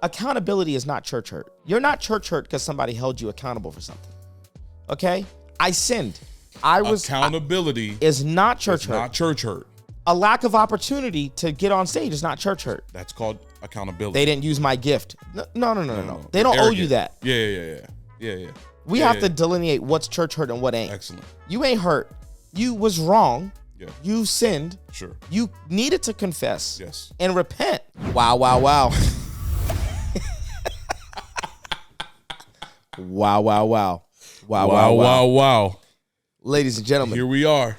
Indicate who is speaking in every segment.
Speaker 1: accountability is not church hurt. You're not church hurt because somebody held you accountable for something. Okay? I sinned.
Speaker 2: Accountability
Speaker 1: is not church hurt.
Speaker 2: Not church hurt.
Speaker 1: A lack of opportunity to get on stage is not church hurt.
Speaker 2: That's called accountability.
Speaker 1: They didn't use my gift. No. They don't owe you that.
Speaker 2: Yeah.
Speaker 1: We have to delineate what's church hurt and what ain't.
Speaker 2: Excellent.
Speaker 1: You ain't hurt. You was wrong.
Speaker 2: Yeah.
Speaker 1: You sinned.
Speaker 2: Sure.
Speaker 1: You needed to confess.
Speaker 2: Yes.
Speaker 1: And repent. Wow. Wow. Ladies and gentlemen.
Speaker 2: Here we are.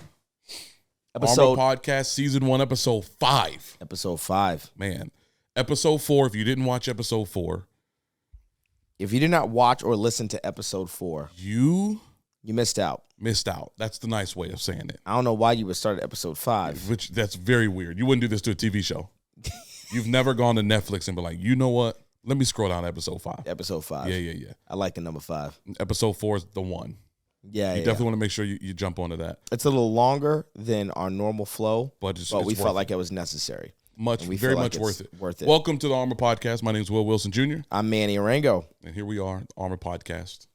Speaker 1: Episode
Speaker 2: ARMA Podcast, Season 1, Episode 5.
Speaker 1: Episode 5.
Speaker 2: Man. Episode 4, if you didn't watch Episode 4.
Speaker 1: If you did not watch or listen to Episode 4.
Speaker 2: You
Speaker 1: missed out.
Speaker 2: Missed out. That's the nice way of saying it.
Speaker 1: I don't know why you would start at Episode 5.
Speaker 2: Which, that's very weird. You wouldn't do this to a TV show. You've never gone to Netflix and be like, you know what? Let me scroll down to Episode 5.
Speaker 1: Episode 5.
Speaker 2: Yeah.
Speaker 1: I like the number 5.
Speaker 2: Episode 4 is the one.
Speaker 1: Yeah,
Speaker 2: you definitely want to make sure you jump onto that.
Speaker 1: It's a little longer than our normal flow, but we felt like it was necessary.
Speaker 2: Very much worth it. Welcome to the ARMA Podcast. My name is Will Wilson Jr.
Speaker 1: I'm Manny and Will.
Speaker 2: And here we are, ARMA Podcast,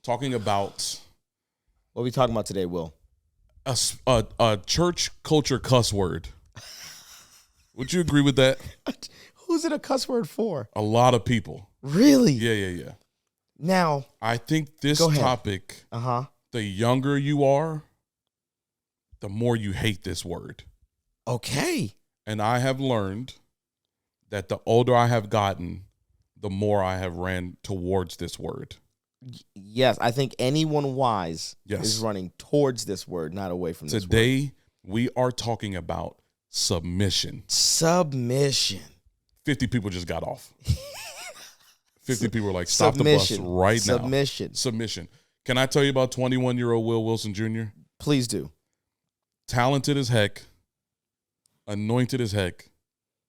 Speaker 2: talking about...
Speaker 1: What are we talking about today, Will?
Speaker 2: A church culture cuss word. Would you agree with that?
Speaker 1: Who's it a cuss word for?
Speaker 2: A lot of people.
Speaker 1: Really?
Speaker 2: Yeah.
Speaker 1: Now,
Speaker 2: I think this topic, the younger you are, the more you hate this word.
Speaker 1: Okay.
Speaker 2: And I have learned that the older I have gotten, the more I have ran towards this word.
Speaker 1: Yes, I think anyone wise is running towards this word, not away from this word.
Speaker 2: Today, we are talking about submission.
Speaker 1: 50
Speaker 2: people just got off. 50 people were like, stop the bus right now. Submission. Can I tell you about 21-year-old Will Wilson Jr.?
Speaker 1: Please do.
Speaker 2: Talented as heck, anointed as heck,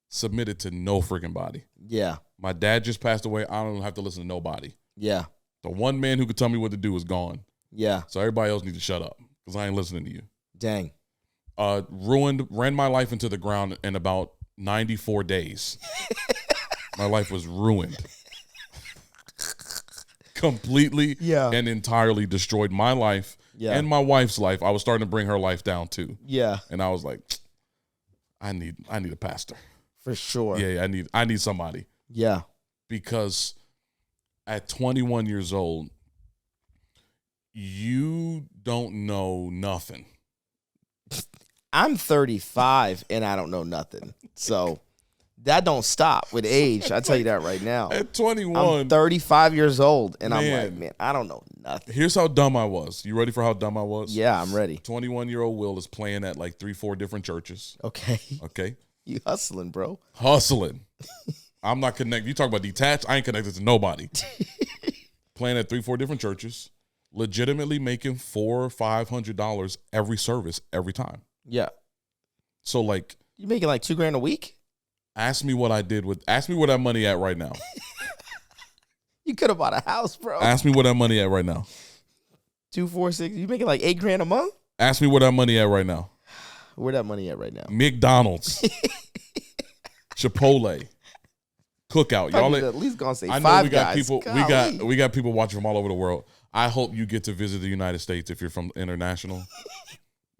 Speaker 2: submitted to no freaking body.
Speaker 1: Yeah.
Speaker 2: My dad just passed away. I don't have to listen to nobody.
Speaker 1: Yeah.
Speaker 2: The one man who could tell me what to do is gone.
Speaker 1: Yeah.
Speaker 2: So everybody else needs to shut up because I ain't listening to you.
Speaker 1: Dang.
Speaker 2: Ran my life into the ground in about 94 days. My life was ruined. Completely and entirely destroyed my life and my wife's life. I was starting to bring her life down too.
Speaker 1: Yeah.
Speaker 2: And I was like, I need a pastor.
Speaker 1: For sure.
Speaker 2: Yeah, I need somebody.
Speaker 1: Yeah.
Speaker 2: Because at 21 years old, you don't know nothing.
Speaker 1: I'm 35 and I don't know nothing. So that don't stop with age. I tell you that right now.
Speaker 2: At 21.
Speaker 1: I'm 35 years old and I'm like, man, I don't know nothing.
Speaker 2: Here's how dumb I was. You ready for how dumb I was?
Speaker 1: Yeah, I'm ready.
Speaker 2: 21-year-old Will is playing at like 3-4 different churches. Okay.
Speaker 1: You hustling, bro.
Speaker 2: Hustling. I'm not connected. You talk about detached. I ain't connected to nobody. Playing at 3-4 different churches. Legitimately making $400 or $500 every service every time.
Speaker 1: Yeah.
Speaker 2: So like,
Speaker 1: you making like $2,000 a week?
Speaker 2: Ask me where that money at right now.
Speaker 1: You could have bought a house, bro.
Speaker 2: Ask me where that money at right now.
Speaker 1: 2, 4, 6. You making like $8,000 a month?
Speaker 2: Ask me where that money at right now.
Speaker 1: Where that money at right now?
Speaker 2: McDonald's, Chipotle, Cookout. Y'all
Speaker 1: at least gonna say
Speaker 2: I know
Speaker 1: Five
Speaker 2: we got
Speaker 1: Guys.
Speaker 2: people. We got people watching from all over the world. I hope you get to visit the United States if you're from international.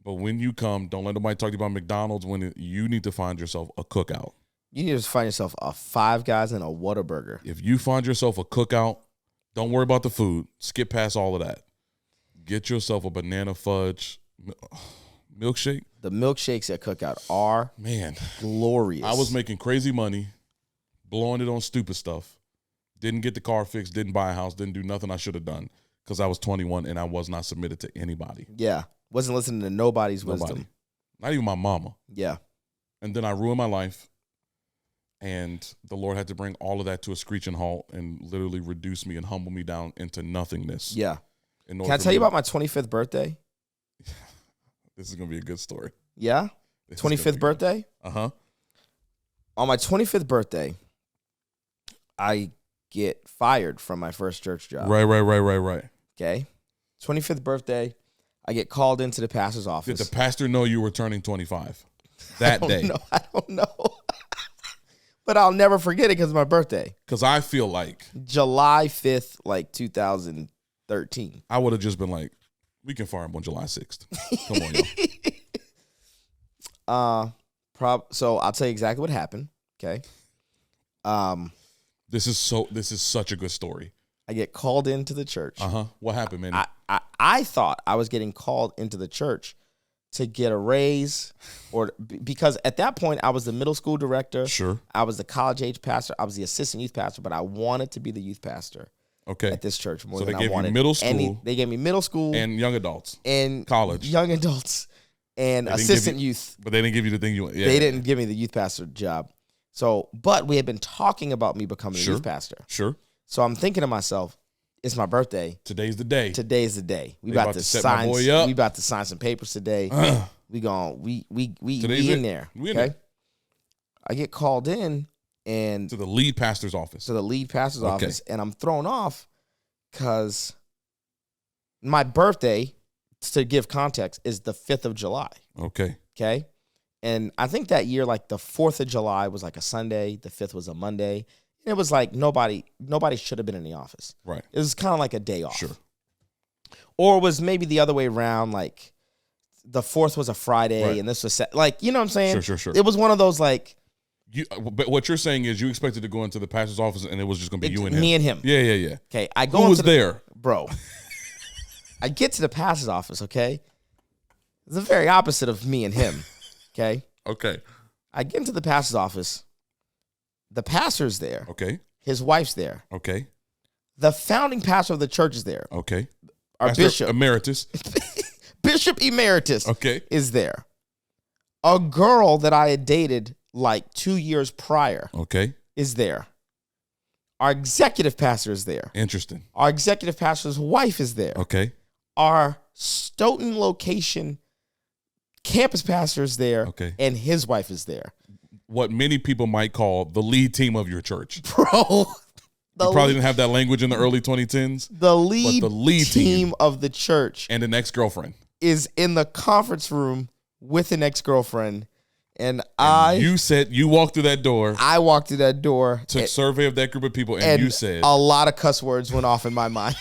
Speaker 2: But when you come, don't let nobody talk to you about McDonald's. You need to find yourself a Cookout.
Speaker 1: You need to find yourself a Five Guys and a Whataburger.
Speaker 2: If you find yourself a Cookout, don't worry about the food. Skip past all of that. Get yourself a banana fudge milkshake.
Speaker 1: The milkshakes at Cookout are glorious.
Speaker 2: I was making crazy money, blowing it on stupid stuff. Didn't get the car fixed, didn't buy a house, didn't do nothing I should have done because I was 21 and I was not submitted to anybody.
Speaker 1: Yeah. Wasn't listening to nobody's wisdom.
Speaker 2: Not even my mama.
Speaker 1: Yeah.
Speaker 2: And then I ruined my life. And the Lord had to bring all of that to a screeching halt and literally reduce me and humble me down into nothingness.
Speaker 1: Yeah. Can I tell you about my 25th birthday?
Speaker 2: This is going to be a good story.
Speaker 1: Yeah? 25th birthday?
Speaker 2: Uh-huh.
Speaker 1: On my 25th birthday, I get fired from my first church job.
Speaker 2: Right.
Speaker 1: Okay? 25th birthday, I get called into the pastor's office.
Speaker 2: Did the pastor know you were turning 25 that day?
Speaker 1: I don't know. But I'll never forget it because it's my birthday.
Speaker 2: Because I feel like
Speaker 1: July 5th, like 2013.
Speaker 2: I would have just been like, we can fire him on July 6th. Come on, y'all.
Speaker 1: So I'll tell you exactly what happened. Okay.
Speaker 2: This is such a good story.
Speaker 1: I get called into the church.
Speaker 2: What happened, man?
Speaker 1: I thought I was getting called into the church to get a raise, or because at that point I was the middle school director.
Speaker 2: Sure.
Speaker 1: I was the college age pastor. I was the assistant youth pastor, but I wanted to be the youth pastor.
Speaker 2: Okay.
Speaker 1: At this church more
Speaker 2: so
Speaker 1: than
Speaker 2: they gave
Speaker 1: I wanted.
Speaker 2: You middle school.
Speaker 1: They gave me middle school
Speaker 2: and young adults
Speaker 1: and
Speaker 2: college,
Speaker 1: young adults and assistant youth.
Speaker 2: But they didn't give you the thing you want. Yeah.
Speaker 1: They didn't give me the youth pastor job. So, but we had been talking about me becoming a youth pastor.
Speaker 2: Sure.
Speaker 1: So I'm thinking to myself, it's my birthday.
Speaker 2: Today's the day.
Speaker 1: Today's the day. We
Speaker 2: about to set my boy up.
Speaker 1: We about to sign some papers today. We in there.
Speaker 2: We in there.
Speaker 1: I get called in and
Speaker 2: to the lead pastor's office.
Speaker 1: Office, and I'm thrown off because my birthday, to give context, is the 5th of July.
Speaker 2: Okay.
Speaker 1: Okay. And I think that year, like the 4th of July was like a Sunday. The 5th was a Monday. And it was like nobody should have been in the office.
Speaker 2: Right.
Speaker 1: It was kind of like a day off.
Speaker 2: Sure.
Speaker 1: Or it was maybe the other way around, like the 4th was a Friday, right, and this was like, you know what I'm saying?
Speaker 2: Sure.
Speaker 1: It was one of those like.
Speaker 2: But what you're saying is you expected to go into the pastor's office and it was just going to be you and him.
Speaker 1: Me and him.
Speaker 2: Yeah.
Speaker 1: Okay.
Speaker 2: Who was there?
Speaker 1: Bro. I get to the pastor's office, okay? It's the very opposite of me and him, okay?
Speaker 2: Okay.
Speaker 1: I get into the pastor's office. The pastor's there.
Speaker 2: Okay.
Speaker 1: His wife's there.
Speaker 2: Okay.
Speaker 1: The founding pastor of the church is there.
Speaker 2: Okay.
Speaker 1: Our
Speaker 2: pastor
Speaker 1: bishop.
Speaker 2: Emeritus.
Speaker 1: Bishop Emeritus.
Speaker 2: Okay.
Speaker 1: Is there. A girl that I had dated like 2 years prior.
Speaker 2: Okay.
Speaker 1: Is there. Our executive pastor is there.
Speaker 2: Interesting.
Speaker 1: Our executive pastor's wife is there.
Speaker 2: Okay.
Speaker 1: Our Stoughton location campus pastor is there.
Speaker 2: Okay.
Speaker 1: And his wife is there.
Speaker 2: What many people might call the lead team of your church.
Speaker 1: Bro.
Speaker 2: You probably didn't have that language in the early 2010s.
Speaker 1: The lead team of the church.
Speaker 2: And an ex-girlfriend.
Speaker 1: Is in the conference room with an ex-girlfriend. And
Speaker 2: you said you walked through that door.
Speaker 1: I walked through that door.
Speaker 2: Took survey of that group of people, and you said
Speaker 1: a lot of cuss words went off in my mind.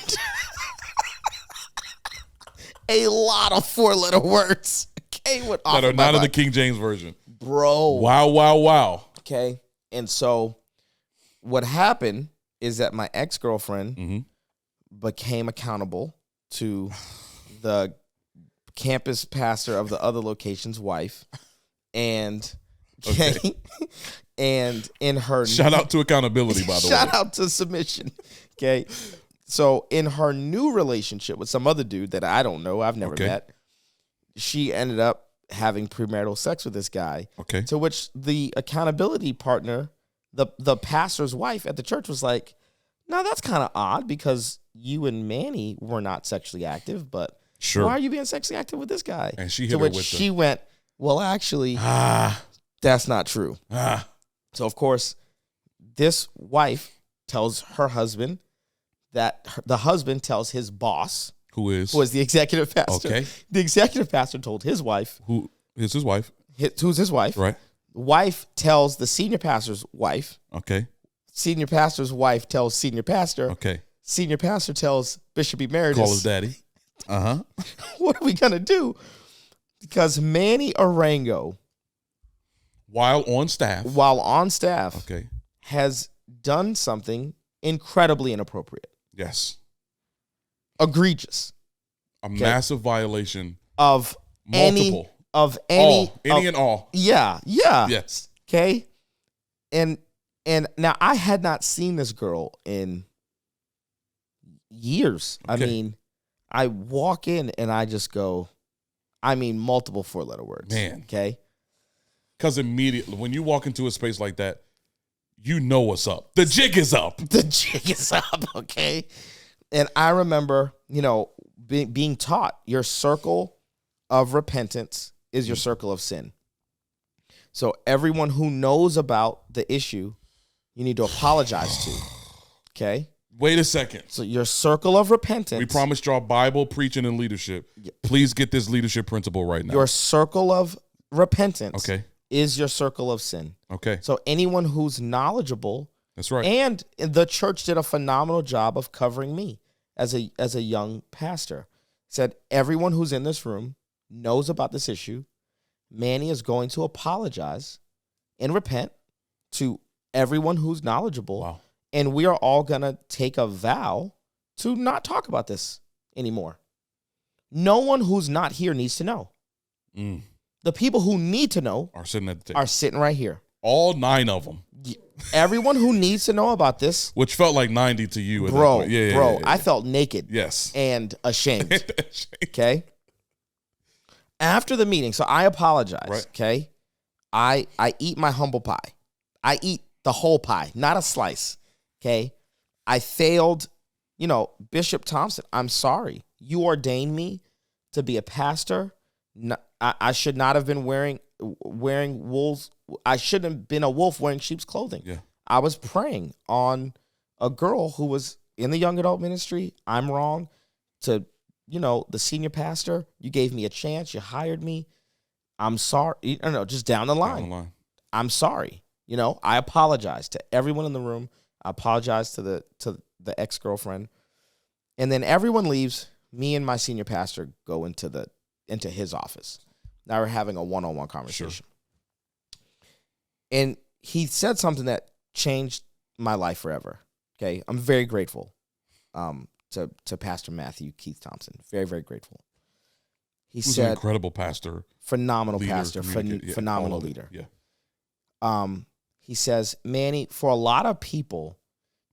Speaker 1: A lot of 4-letter words went off
Speaker 2: that are
Speaker 1: in my
Speaker 2: not
Speaker 1: mind.
Speaker 2: in the King James version,
Speaker 1: bro.
Speaker 2: Wow.
Speaker 1: Okay, and so what happened is that my ex-girlfriend became accountable to the campus pastor of the other location's wife. And and in her
Speaker 2: shout out to accountability, by the way.
Speaker 1: Shout out to submission. Okay. So in her new relationship with some other dude that I don't know, I've never met, she ended up having premarital sex with this guy.
Speaker 2: Okay.
Speaker 1: To which the accountability partner, the pastor's wife at the church was like, no, that's kind of odd because you and Manny were not sexually active, but why are you being sexually active with this guy?
Speaker 2: And she hit her with
Speaker 1: she went, well, actually, that's not true. So, of course, this wife tells her husband that the husband tells his boss, who is the executive pastor. Okay. The executive pastor told his wife.
Speaker 2: Who is his wife?
Speaker 1: Who's his wife?
Speaker 2: Right.
Speaker 1: Wife tells the senior pastor's wife.
Speaker 2: Okay.
Speaker 1: Senior pastor's wife tells senior pastor.
Speaker 2: Okay.
Speaker 1: Senior pastor tells Bishop Emeritus.
Speaker 2: Call his daddy.
Speaker 1: What are we going to do? Because Manny Arango,
Speaker 2: while on staff,
Speaker 1: okay, has done something incredibly inappropriate.
Speaker 2: Yes.
Speaker 1: Egregious.
Speaker 2: A massive violation
Speaker 1: of
Speaker 2: multiple.
Speaker 1: Any
Speaker 2: and all.
Speaker 1: Yeah.
Speaker 2: Yes.
Speaker 1: Okay. And now I had not seen this girl in years. Okay. I mean, I walk in and I just go, multiple 4-letter words.
Speaker 2: Man.
Speaker 1: Okay.
Speaker 2: Because immediately, when you walk into a space like that, you know what's up. The jig is up.
Speaker 1: Okay. And I remember, being taught your circle of repentance is your circle of sin. So everyone who knows about the issue, you need to apologize to. Okay.
Speaker 2: Wait a second.
Speaker 1: So your circle of repentance.
Speaker 2: We promised y'all Bible, preaching, and leadership. Please get this leadership principle right now.
Speaker 1: Your circle of repentance.
Speaker 2: Okay.
Speaker 1: is your circle of sin.
Speaker 2: Okay.
Speaker 1: So anyone who's knowledgeable.
Speaker 2: That's right.
Speaker 1: And the church did a phenomenal job of covering me as a young pastor. Said everyone who's in this room knows about this issue. Manny is going to apologize and repent to everyone who's knowledgeable.
Speaker 2: Wow.
Speaker 1: And we are all going to take a vow to not talk about this anymore. No one who's not here needs to know. The people who need to know
Speaker 2: are sitting at the table.
Speaker 1: Are sitting right here.
Speaker 2: All 9 of them.
Speaker 1: Everyone who needs to know about this.
Speaker 2: Which felt like 90 to you. At
Speaker 1: bro,
Speaker 2: that point. Yeah,
Speaker 1: bro,
Speaker 2: yeah.
Speaker 1: I felt naked.
Speaker 2: Yes.
Speaker 1: And ashamed. Okay. After the meeting, so I apologize.
Speaker 2: Right.
Speaker 1: Okay. I eat my humble pie. I eat the whole pie, not a slice. Okay. I failed, Bishop Thompson. I'm sorry. You ordained me to be a pastor. I should not have been wearing wolves. I shouldn't have been a wolf wearing sheep's clothing.
Speaker 2: Yeah.
Speaker 1: I was preying on a girl who was in the young adult ministry. I'm wrong. To, the senior pastor, you gave me a chance. You hired me. I'm sorry. Just down the line. I'm sorry. I apologize to everyone in the room. I apologize to the ex-girlfriend. And then everyone leaves. Me and my senior pastor go into his office. Now we're having a one-on-one conversation. Sure. And he said something that changed my life forever. Okay. I'm very grateful to Pastor Matthew Keith Thompson. Very, very grateful. He said,
Speaker 2: an incredible pastor.
Speaker 1: Phenomenal leader, pastor. Phenomenal leader.
Speaker 2: Yeah.
Speaker 1: He says, Manny, for a lot of people,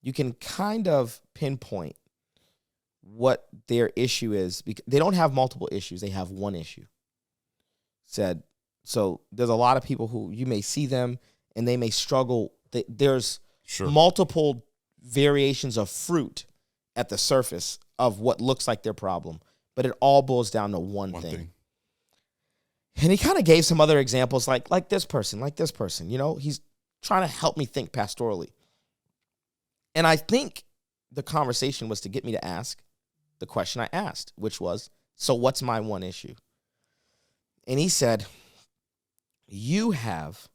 Speaker 1: you can kind of pinpoint what their issue is. Because they don't have multiple issues. They have one issue. Said, so there's a lot of people who you may see them and they may struggle. There's multiple variations of fruit at the surface of what looks like their problem, but it all boils down to one thing. And he kind of gave some other examples like this person. He's trying to help me think pastorally. And I think the conversation was to get me to ask the question I asked, which was, so what's my one issue? And he said, you have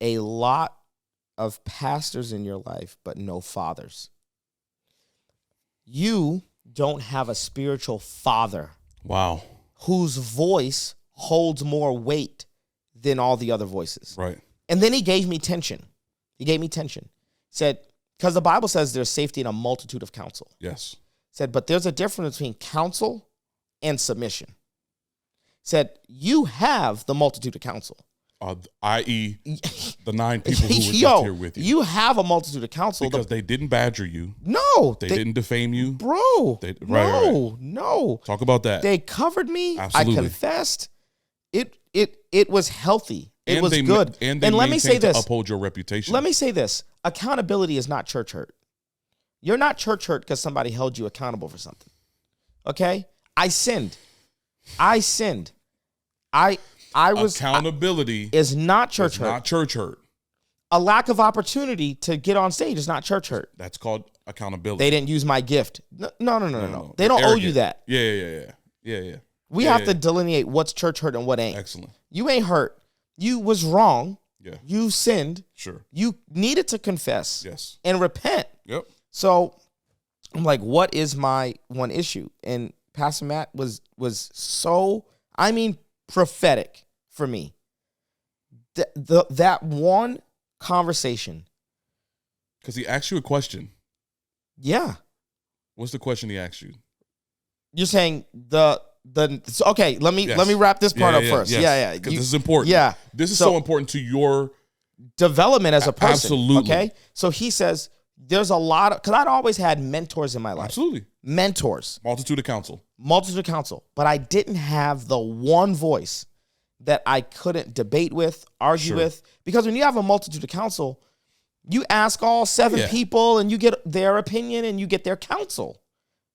Speaker 1: a lot of pastors in your life, but no fathers. You don't have a spiritual father.
Speaker 2: Wow.
Speaker 1: Whose voice holds more weight than all the other voices.
Speaker 2: Right.
Speaker 1: And then he gave me tension. Said, because the Bible says there's safety in a multitude of counsel.
Speaker 2: Yes.
Speaker 1: Said, but there's a difference between counsel and submission. Said, you have the multitude of counsel.
Speaker 2: I.e. the 9 people who were just here with you.
Speaker 1: You have a multitude of counsel.
Speaker 2: Because they didn't badger you.
Speaker 1: No.
Speaker 2: They didn't defame you.
Speaker 1: Bro.
Speaker 2: Right.
Speaker 1: No.
Speaker 2: Talk about that.
Speaker 1: They covered me.
Speaker 2: Absolutely.
Speaker 1: I confessed. It was healthy. It was good.
Speaker 2: And
Speaker 1: let me say this.
Speaker 2: Uphold your reputation.
Speaker 1: Let me say this. Accountability is not church hurt. You're not church hurt because somebody held you accountable for something. Okay? I sinned.
Speaker 2: Accountability
Speaker 1: is not church hurt.
Speaker 2: Not church hurt.
Speaker 1: A lack of opportunity to get on stage is not church hurt.
Speaker 2: That's called accountability.
Speaker 1: They didn't use my gift. No. They don't owe you that.
Speaker 2: Yeah.
Speaker 1: We have to delineate what's church hurt and what ain't.
Speaker 2: Excellent.
Speaker 1: You ain't hurt. You was wrong.
Speaker 2: Yeah.
Speaker 1: You sinned.
Speaker 2: Sure.
Speaker 1: You needed to confess.
Speaker 2: Yes.
Speaker 1: And repent.
Speaker 2: Yep.
Speaker 1: So I'm like, what is my one issue? And Pastor Matt was so, prophetic for me. That one conversation.
Speaker 2: Because he asked you a question.
Speaker 1: Yeah.
Speaker 2: What's the question he asked you?
Speaker 1: You're saying okay, let me wrap this part up first.
Speaker 2: Yes.
Speaker 1: Yeah.
Speaker 2: Because this is important.
Speaker 1: Yeah.
Speaker 2: This is so important to your
Speaker 1: development as a person.
Speaker 2: Absolutely.
Speaker 1: Okay. So he says there's a lot of, because I'd always had mentors in my life.
Speaker 2: Absolutely.
Speaker 1: Mentors.
Speaker 2: Multitude of counsel. But I
Speaker 1: didn't have the one voice that I couldn't debate with, argue with. Because when you have a multitude of counsel, you ask all 7 people and you get their opinion and you get their counsel.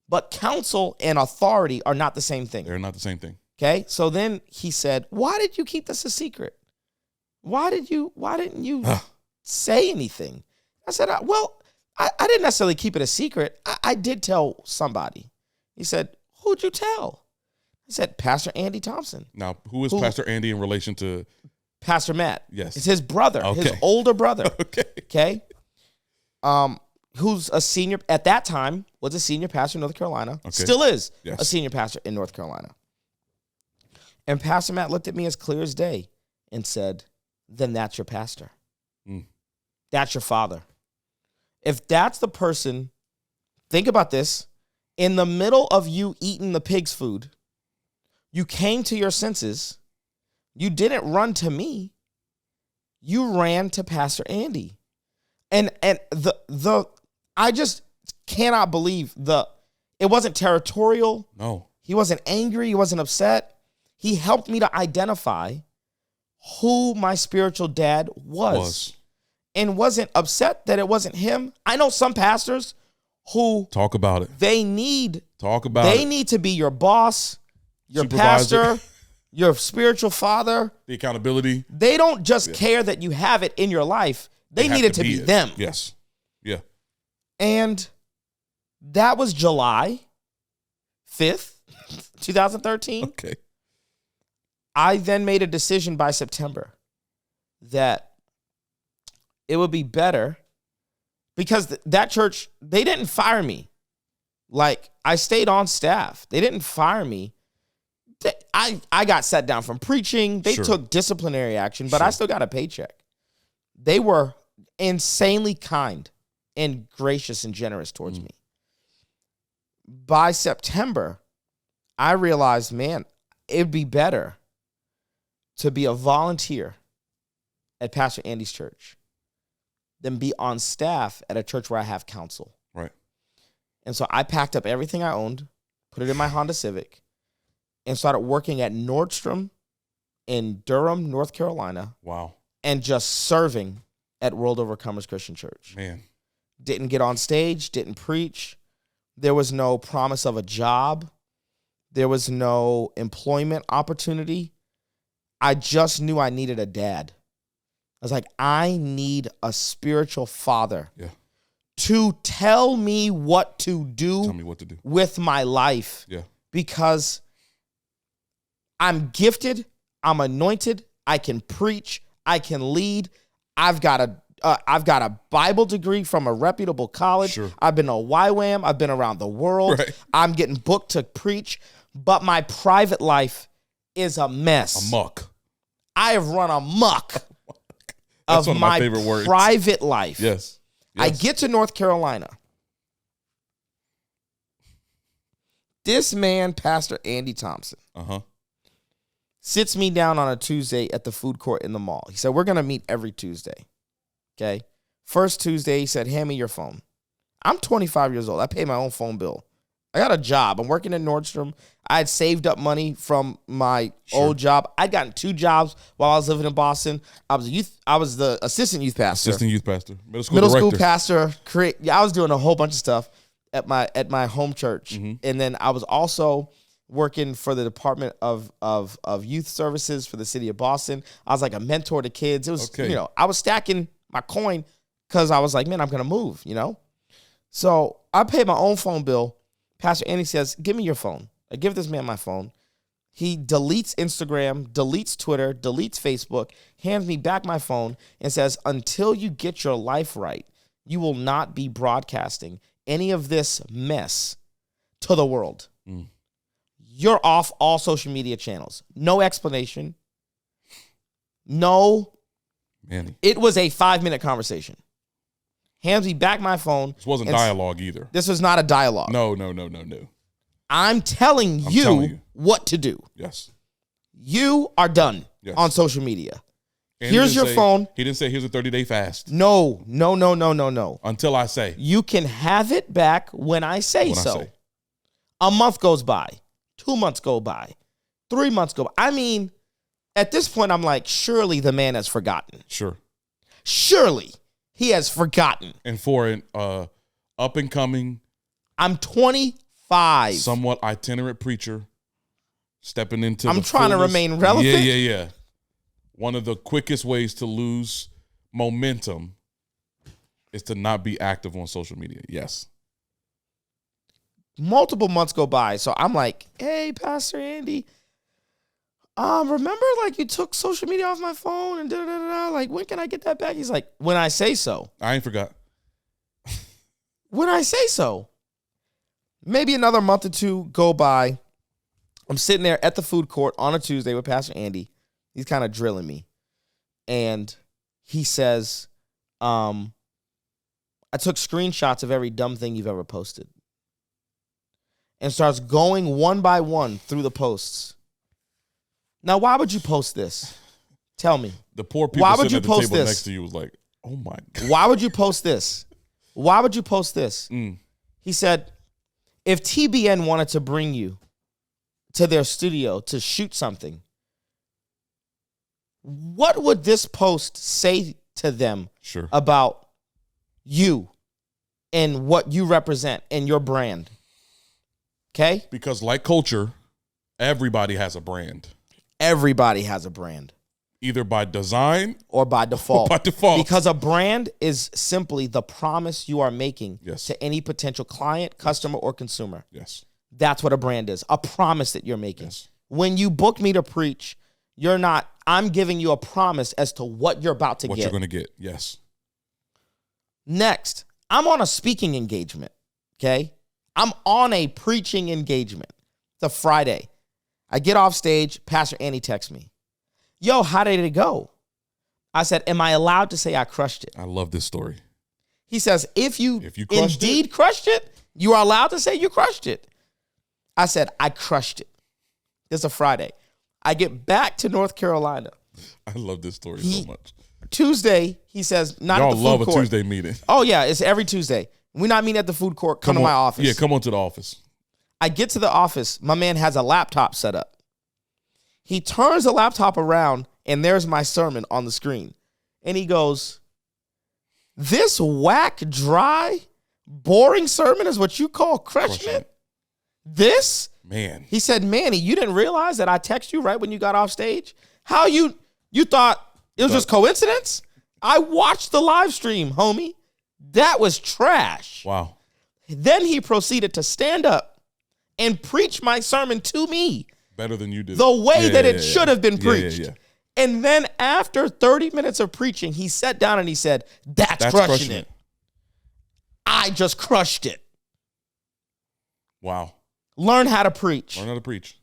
Speaker 1: But counsel and authority are not the same thing.
Speaker 2: They're not the same thing.
Speaker 1: Okay. So then he said, why did you keep this a secret? Why didn't you say anything? I said, I didn't necessarily keep it a secret. I did tell somebody. He said, who'd you tell? I said, Pastor Andy Thompson.
Speaker 2: Now, who is Pastor Andy in relation to
Speaker 1: Pastor Matt.
Speaker 2: Yes.
Speaker 1: It's his brother, his
Speaker 2: Okay.
Speaker 1: older brother.
Speaker 2: Okay.
Speaker 1: Who's a senior, at that time, was a senior pastor in North Carolina.
Speaker 2: Okay.
Speaker 1: Still is
Speaker 2: Yes.
Speaker 1: a senior pastor in North Carolina. And Pastor Matt looked at me as clear as day and said, then that's your pastor. That's your father. If that's the person, think about this, in the middle of you eating the pig's food, you came to your senses, you didn't run to me, you ran to Pastor Andy. And I just cannot believe it wasn't territorial.
Speaker 2: No.
Speaker 1: He wasn't angry, he wasn't upset. He helped me to identify who my spiritual dad was. And wasn't upset that it wasn't him. I know some pastors who
Speaker 2: talk about it.
Speaker 1: They need to be your boss, your
Speaker 2: Supervisor.
Speaker 1: pastor, your spiritual father.
Speaker 2: The accountability.
Speaker 1: They don't just care that you have it in your life. They need it to be them.
Speaker 2: Yes. Yeah.
Speaker 1: And that was July 5th, 2013.
Speaker 2: Okay.
Speaker 1: I then made a decision by September that it would be better because that church, they didn't fire me. Like, I stayed on staff. They didn't fire me. I got set down from preaching. They took disciplinary action, but I still got a paycheck. They were insanely kind and gracious and generous towards me. By September, I realized, man, it'd be better to be a volunteer at Pastor Andy's church than be on staff at a church where I have counsel.
Speaker 2: Right.
Speaker 1: And so I packed up everything I owned, put it in my Honda Civic, and started working at Nordstrom in Durham, North Carolina.
Speaker 2: Wow.
Speaker 1: And just serving at World Overcomers Christian Church.
Speaker 2: Man.
Speaker 1: Didn't get on stage, didn't preach. There was no promise of a job. There was no employment opportunity. I just knew I needed a dad. I was like, I need a spiritual father to tell me what to do, with my life. Yeah. Because I'm gifted, I'm anointed, I can preach, I can lead. I've got a Bible degree from a reputable college. Sure. I've been a YWAM. I've been around the world. Right. I'm getting booked to preach, but my private life is a mess.
Speaker 2: Amok.
Speaker 1: I have run amok.
Speaker 2: That's one of my favorite words.
Speaker 1: Private life.
Speaker 2: Yes.
Speaker 1: I get to North Carolina. This man, Pastor Andy Thompson, sits me down on a Tuesday at the food court in the mall. He said, we're going to meet every Tuesday. Okay. First Tuesday, he said, hand me your phone. I'm 25 years old. I pay my own phone bill. I got a job. I'm working at Nordstrom. I had saved up money from my old job. I'd gotten 2 jobs while I was living in Boston. I was the assistant youth pastor. Middle school pastor. I was doing a whole bunch of stuff at my home church. And then I was also working for the Department of Youth Services for the city of Boston. I was like a mentor to kids. It was, I was stacking my coin because I was like, man, I'm going to move, So I paid my own phone bill. Pastor Andy says, give me your phone. I give this man my phone. He deletes Instagram, deletes Twitter, deletes Facebook, hands me back my phone and says, until you get your life right, you will not be broadcasting any of this mess to the world. You're off all social media channels. No explanation. No.
Speaker 2: Manny.
Speaker 1: It was a 5-minute conversation. Hands me back my phone.
Speaker 2: This wasn't dialogue either.
Speaker 1: This was not a dialogue.
Speaker 2: No.
Speaker 1: I'm telling you what to do.
Speaker 2: Yes.
Speaker 1: You are done on social media.
Speaker 2: And
Speaker 1: here's your phone.
Speaker 2: He didn't say here's a 30-day fast.
Speaker 1: No.
Speaker 2: Until I say.
Speaker 1: You can have it back when I say so. A month goes by. 2 months go by. 3 months go by. I mean, at this point, I'm like, surely the man has forgotten.
Speaker 2: Sure.
Speaker 1: Surely he has forgotten.
Speaker 2: And for an up and coming,
Speaker 1: I'm 25.
Speaker 2: Somewhat itinerant preacher stepping into
Speaker 1: I'm trying to remain relevant.
Speaker 2: Yeah. One of the quickest ways to lose momentum is to not be active on social media. Yes.
Speaker 1: Multiple months go by. So I'm like, hey, Pastor Andy, remember, like, you took social media off my phone and da-da-da-da. Like, when can I get that back? He's like, when I say so.
Speaker 2: I ain't forgot.
Speaker 1: When I say so. Maybe another month or two go by. I'm sitting there at the food court on a Tuesday with Pastor Andy. He's kind of drilling me. And he says, I took screenshots of every dumb thing you've ever posted. And starts going one by one through the posts. Now, why would you post this? Tell me.
Speaker 2: The poor people
Speaker 1: why would
Speaker 2: sitting
Speaker 1: you
Speaker 2: at the
Speaker 1: post
Speaker 2: table
Speaker 1: this?
Speaker 2: next to you was like, oh my God.
Speaker 1: Why would you post this? Why would you post this? He said, if TBN wanted to bring you to their studio to shoot something, what would this post say to them about you and what you represent and your brand? Okay?
Speaker 2: Because like culture, everybody has a brand.
Speaker 1: Everybody has a brand.
Speaker 2: Either by design
Speaker 1: or by default.
Speaker 2: Because
Speaker 1: a brand is simply the promise you are making to any potential client, customer, or consumer.
Speaker 2: Yes.
Speaker 1: That's what a brand is. A promise that you're making.
Speaker 2: Yes.
Speaker 1: When you book me to preach, I'm giving you a promise as to what you're about to get.
Speaker 2: What you're going to get. Yes.
Speaker 1: Next, I'm on a speaking engagement. Okay? I'm on a preaching engagement. It's a Friday. I get off stage. Pastor Andy texts me. Yo, how did it go? I said, am I allowed to say I crushed it?
Speaker 2: I love this story.
Speaker 1: He says, if you
Speaker 2: crushed
Speaker 1: crushed it, you are allowed to say you crushed it. I said, I crushed it. It's a Friday. I get back to North Carolina.
Speaker 2: I love this story so much.
Speaker 1: Tuesday, he says, not
Speaker 2: Y'all
Speaker 1: at the food
Speaker 2: love
Speaker 1: court.
Speaker 2: a Tuesday meeting.
Speaker 1: Oh, yeah, it's every Tuesday. We're not meeting at the food court. Come to my office.
Speaker 2: Yeah, come on to the office.
Speaker 1: I get to the office. My man has a laptop set up. He turns the laptop around, and there's my sermon on the screen. And he goes, this whack, dry, boring sermon is what you call crushment? This?
Speaker 2: Man.
Speaker 1: He said, Manny, you didn't realize that I texted you right when you got off stage? How you thought it was just coincidence? I watched the live stream, homie. That was trash.
Speaker 2: Wow.
Speaker 1: Then he proceeded to stand up and preach my sermon to me.
Speaker 2: Better than you did.
Speaker 1: The way that it should have been preached.
Speaker 2: Yeah.
Speaker 1: And then after 30 minutes of preaching, he sat down and he said, that's crushing it. I just crushed it.
Speaker 2: Wow.
Speaker 1: Learn how to preach.
Speaker 2: Learn how to preach.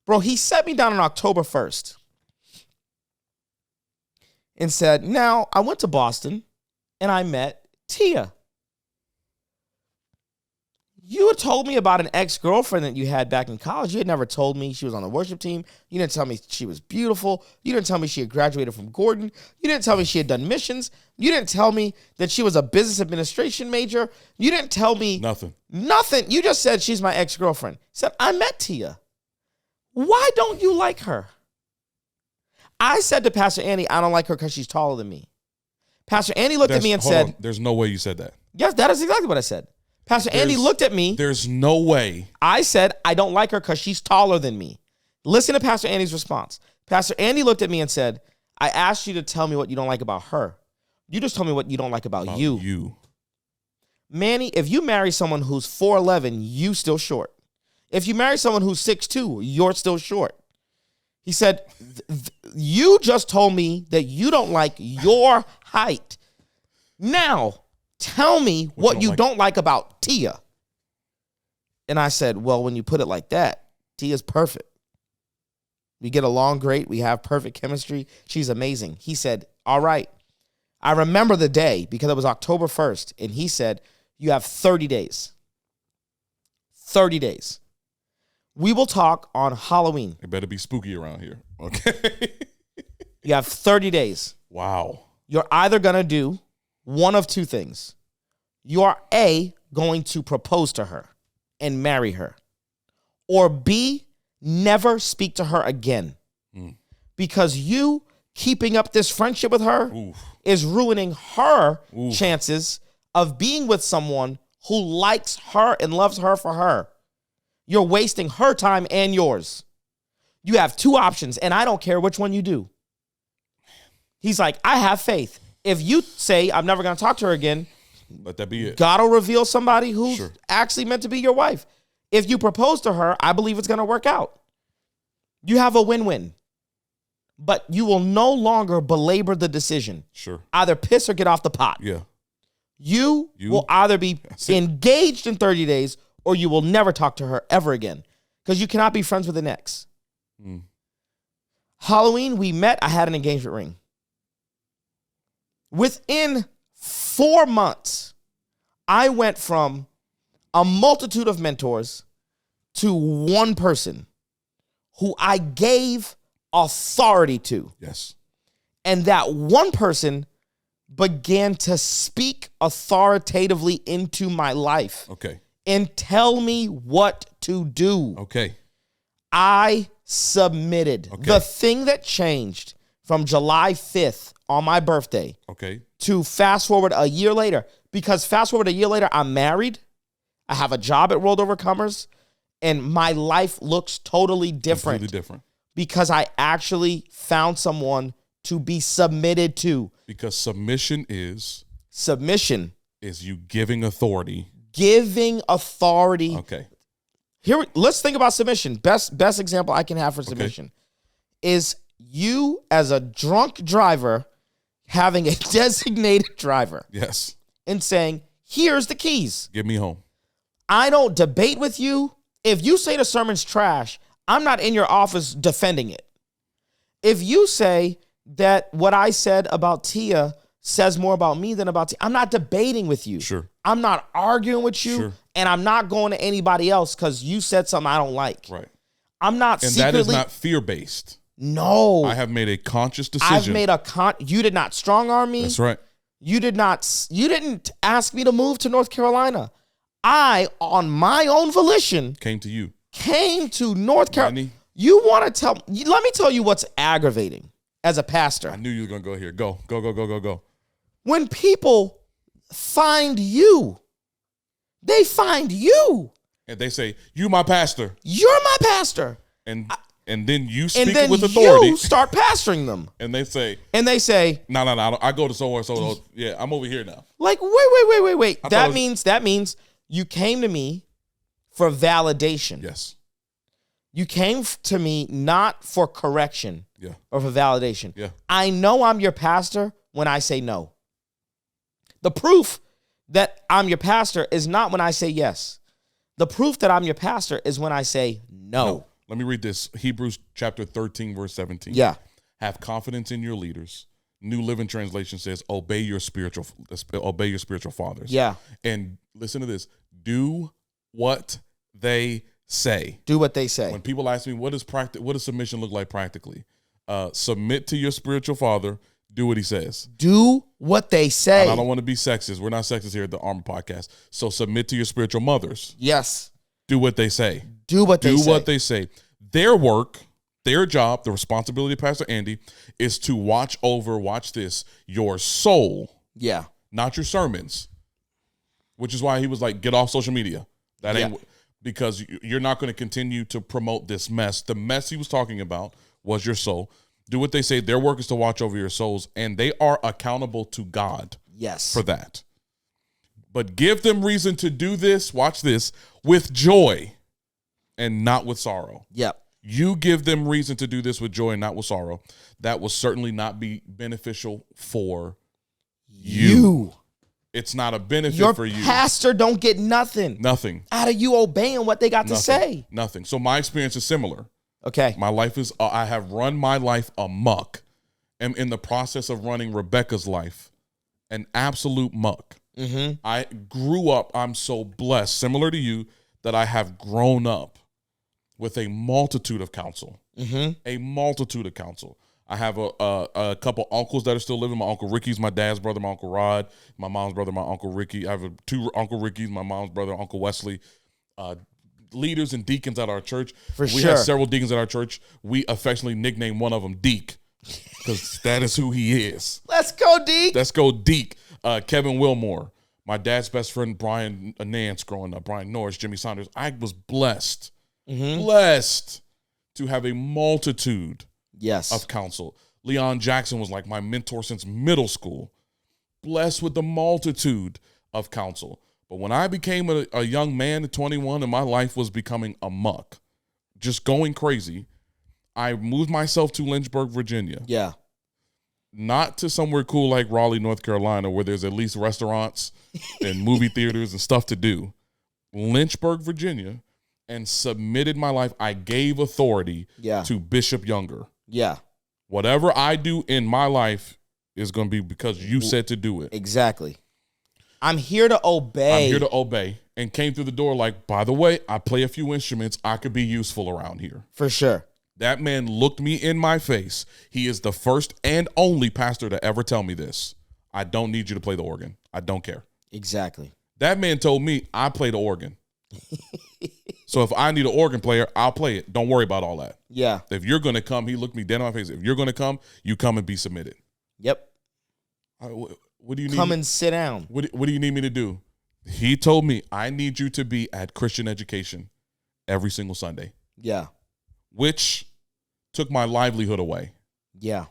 Speaker 1: Bro, he set me down on October 1st and said, now, I went to Boston and I met Tia. You had told me about an ex-girlfriend that you had back in college. You had never told me she was on the worship team. You didn't tell me she was beautiful. You didn't tell me she had graduated from Gordon. You didn't tell me she had done missions. You didn't tell me that she was a business administration major. You didn't tell me
Speaker 2: nothing.
Speaker 1: You just said she's my ex-girlfriend. Said, I met Tia. Why don't you like her? I said to Pastor Andy, I don't like her because she's taller than me. Pastor Andy looked at me and said,
Speaker 2: there's no way you said that.
Speaker 1: Yes, that is exactly what I said. Pastor Andy looked at me.
Speaker 2: There's no way.
Speaker 1: I said, I don't like her because she's taller than me. Listen to Pastor Andy's response. Pastor Andy looked at me and said, I asked you to tell me what you don't like about her. You just told me what you don't like about you. Manny, if you marry someone who's 4'11", you still short. If you marry someone who's 6'2", you're still short. He said, you just told me that you don't like your height. Now, tell me what you don't like about Tia. And I said, well, when you put it like that, Tia's perfect. We get along great. We have perfect chemistry. She's amazing. He said, all right. I remember the day because it was October 1st. And he said, you have 30 days. 30 days. We will talk on Halloween.
Speaker 2: It better be spooky around here. Okay.
Speaker 1: You have 30 days.
Speaker 2: Wow.
Speaker 1: You're either going to do one of two things. You are A, going to propose to her and marry her. Or B, never speak to her again. Because you keeping up this friendship with her is ruining her chances of being with someone who likes her and loves her for her. You're wasting her time and yours. You have two options, and I don't care which one you do. He's like, I have faith. If you say, I'm never going to talk to her again,
Speaker 2: let that be it.
Speaker 1: God will reveal somebody who's actually meant to be your wife. If you propose to her, I believe it's going to work out. You have a win-win. But you will no longer belabor the decision.
Speaker 2: Sure.
Speaker 1: Either piss or get off the pot.
Speaker 2: Yeah.
Speaker 1: You will either be engaged in 30 days or you will never talk to her ever again. Because you cannot be friends with an ex. Halloween, we met. I had an engagement ring. Within 4 months, I went from a multitude of mentors to one person who I gave authority to.
Speaker 2: Yes.
Speaker 1: And that one person began to speak authoritatively into my life.
Speaker 2: Okay.
Speaker 1: And tell me what to do.
Speaker 2: Okay.
Speaker 1: I submitted.
Speaker 2: Okay.
Speaker 1: The thing that changed from July 5th on my birthday to fast forward a year later, because fast forward a year later, I'm married. I have a job at World Overcomers, and my life looks totally different.
Speaker 2: Completely different.
Speaker 1: Because I actually found someone to be submitted to.
Speaker 2: Because submission is you giving authority.
Speaker 1: Giving authority.
Speaker 2: Okay.
Speaker 1: Here, let's think about submission. Best example I can have for submission is you as a drunk driver having a designated driver.
Speaker 2: Yes.
Speaker 1: And saying, here's the keys.
Speaker 2: Get me home.
Speaker 1: I don't debate with you. If you say the sermon's trash, I'm not in your office defending it. If you say that what I said about Tia says more about me than about Tia, I'm not debating with you.
Speaker 2: Sure.
Speaker 1: I'm not arguing with you.
Speaker 2: Sure.
Speaker 1: And I'm not going to anybody else because you said something I don't like.
Speaker 2: Right.
Speaker 1: I'm not
Speaker 2: and
Speaker 1: secretly.
Speaker 2: that is not fear-based.
Speaker 1: No.
Speaker 2: I have made a conscious decision.
Speaker 1: I've made you did not strong arm me.
Speaker 2: That's right.
Speaker 1: You didn't ask me to move to North Carolina. I, on my own volition,
Speaker 2: came to North
Speaker 1: Carolina. You want to let me tell you what's aggravating as a pastor.
Speaker 2: I knew you were going to go here. Go.
Speaker 1: When people find you, they find you.
Speaker 2: And they say, you my pastor.
Speaker 1: You're my pastor.
Speaker 2: And then you speak with authority.
Speaker 1: And then you start pastoring them.
Speaker 2: And they say,
Speaker 1: no,
Speaker 2: I go to so yeah, I'm over here now.
Speaker 1: Like, wait. That means you came to me for validation.
Speaker 2: Yes.
Speaker 1: You came to me not for correction or for validation.
Speaker 2: Yeah.
Speaker 1: I know I'm your pastor when I say no. The proof that I'm your pastor is not when I say yes. The proof that I'm your pastor is when I say no.
Speaker 2: Let me read this. Hebrews chapter 13, verse 17.
Speaker 1: Yeah.
Speaker 2: Have confidence in your leaders. New Living Translation says, obey your spiritual fathers.
Speaker 1: Yeah.
Speaker 2: And listen to this. Do what they say.
Speaker 1: Do what they say.
Speaker 2: When people ask me, what does submission look like practically? Submit to your spiritual father. Do what he says.
Speaker 1: Do what they say.
Speaker 2: And I don't want to be sexist. We're not sexist here at the ARMA podcast. So submit to your spiritual mothers.
Speaker 1: Yes.
Speaker 2: Do what they say.
Speaker 1: Do what they say.
Speaker 2: Their work, their job, the responsibility of Pastor Andy is to watch this, your soul.
Speaker 1: Yeah.
Speaker 2: Not your sermons. Which is why he was like, get off social media. That ain't because you're not going to continue to promote this mess. The mess he was talking about was your soul. Do what they say. Their work is to watch over your souls, and they are accountable to God.
Speaker 1: Yes.
Speaker 2: For that. But give them reason to do this, watch this, with joy and not with sorrow.
Speaker 1: Yep.
Speaker 2: You give them reason to do this with joy and not with sorrow. That will certainly not be beneficial for you. It's not a benefit for you.
Speaker 1: Your pastor don't get nothing.
Speaker 2: Nothing.
Speaker 1: Out of you obeying what they got to say.
Speaker 2: Nothing. So my experience is similar.
Speaker 1: Okay.
Speaker 2: My life is, I have run my life amok. Am in the process of running Rebecca's life. An absolute muck.
Speaker 1: Mm-hmm.
Speaker 2: I grew up, I'm so blessed, similar to you, that I have grown up with a multitude of counsel.
Speaker 1: Mm-hmm.
Speaker 2: A multitude of counsel. I have a couple uncles that are still living. My Uncle Ricky's my dad's brother, my Uncle Rod, my mom's brother, my Uncle Ricky. I have two Uncle Ricky's, my mom's brother, Uncle Wesley. Leaders and deacons at our church. We have several deacons at our church. We affectionately nickname one of them Deke because that is who he is.
Speaker 1: Let's go, Deke.
Speaker 2: Let's go, Deke. Kevin Wilmore, my dad's best friend, Brian Nance growing up, Brian Norris, Jimmy Saunders. I was blessed to have a multitude of counsel. Leon Jackson was like my mentor since middle school. Blessed with the multitude of counsel. But when I became a young man at 21 and my life was becoming a muck, just going crazy, I moved myself to Lynchburg, Virginia.
Speaker 1: Yeah.
Speaker 2: Not to somewhere cool like Raleigh, North Carolina, where there's at least restaurants and movie theaters and stuff to do. Lynchburg, Virginia, and submitted my life. I gave authority to Bishop Younger.
Speaker 1: Yeah.
Speaker 2: Whatever I do in my life is going to be because you said to do it.
Speaker 1: Exactly. I'm here to obey.
Speaker 2: I'm here to obey. And came through the door like, by the way, I play a few instruments. I could be useful around here.
Speaker 1: For sure.
Speaker 2: That man looked me in my face. He is the first and only pastor to ever tell me this. I don't need you to play the organ. I don't care.
Speaker 1: Exactly.
Speaker 2: That man told me I play the organ. So if I need an organ player, I'll play it. Don't worry about all that.
Speaker 1: Yeah.
Speaker 2: If you're going to come, he looked me dead in my face. If you're going to come, you come and be submitted.
Speaker 1: Yep.
Speaker 2: What do you need?
Speaker 1: Come and sit down.
Speaker 2: What do you need me to do? He told me, I need you to be at Christian education every single Sunday.
Speaker 1: Yeah.
Speaker 2: Which took my livelihood away.
Speaker 1: Yeah.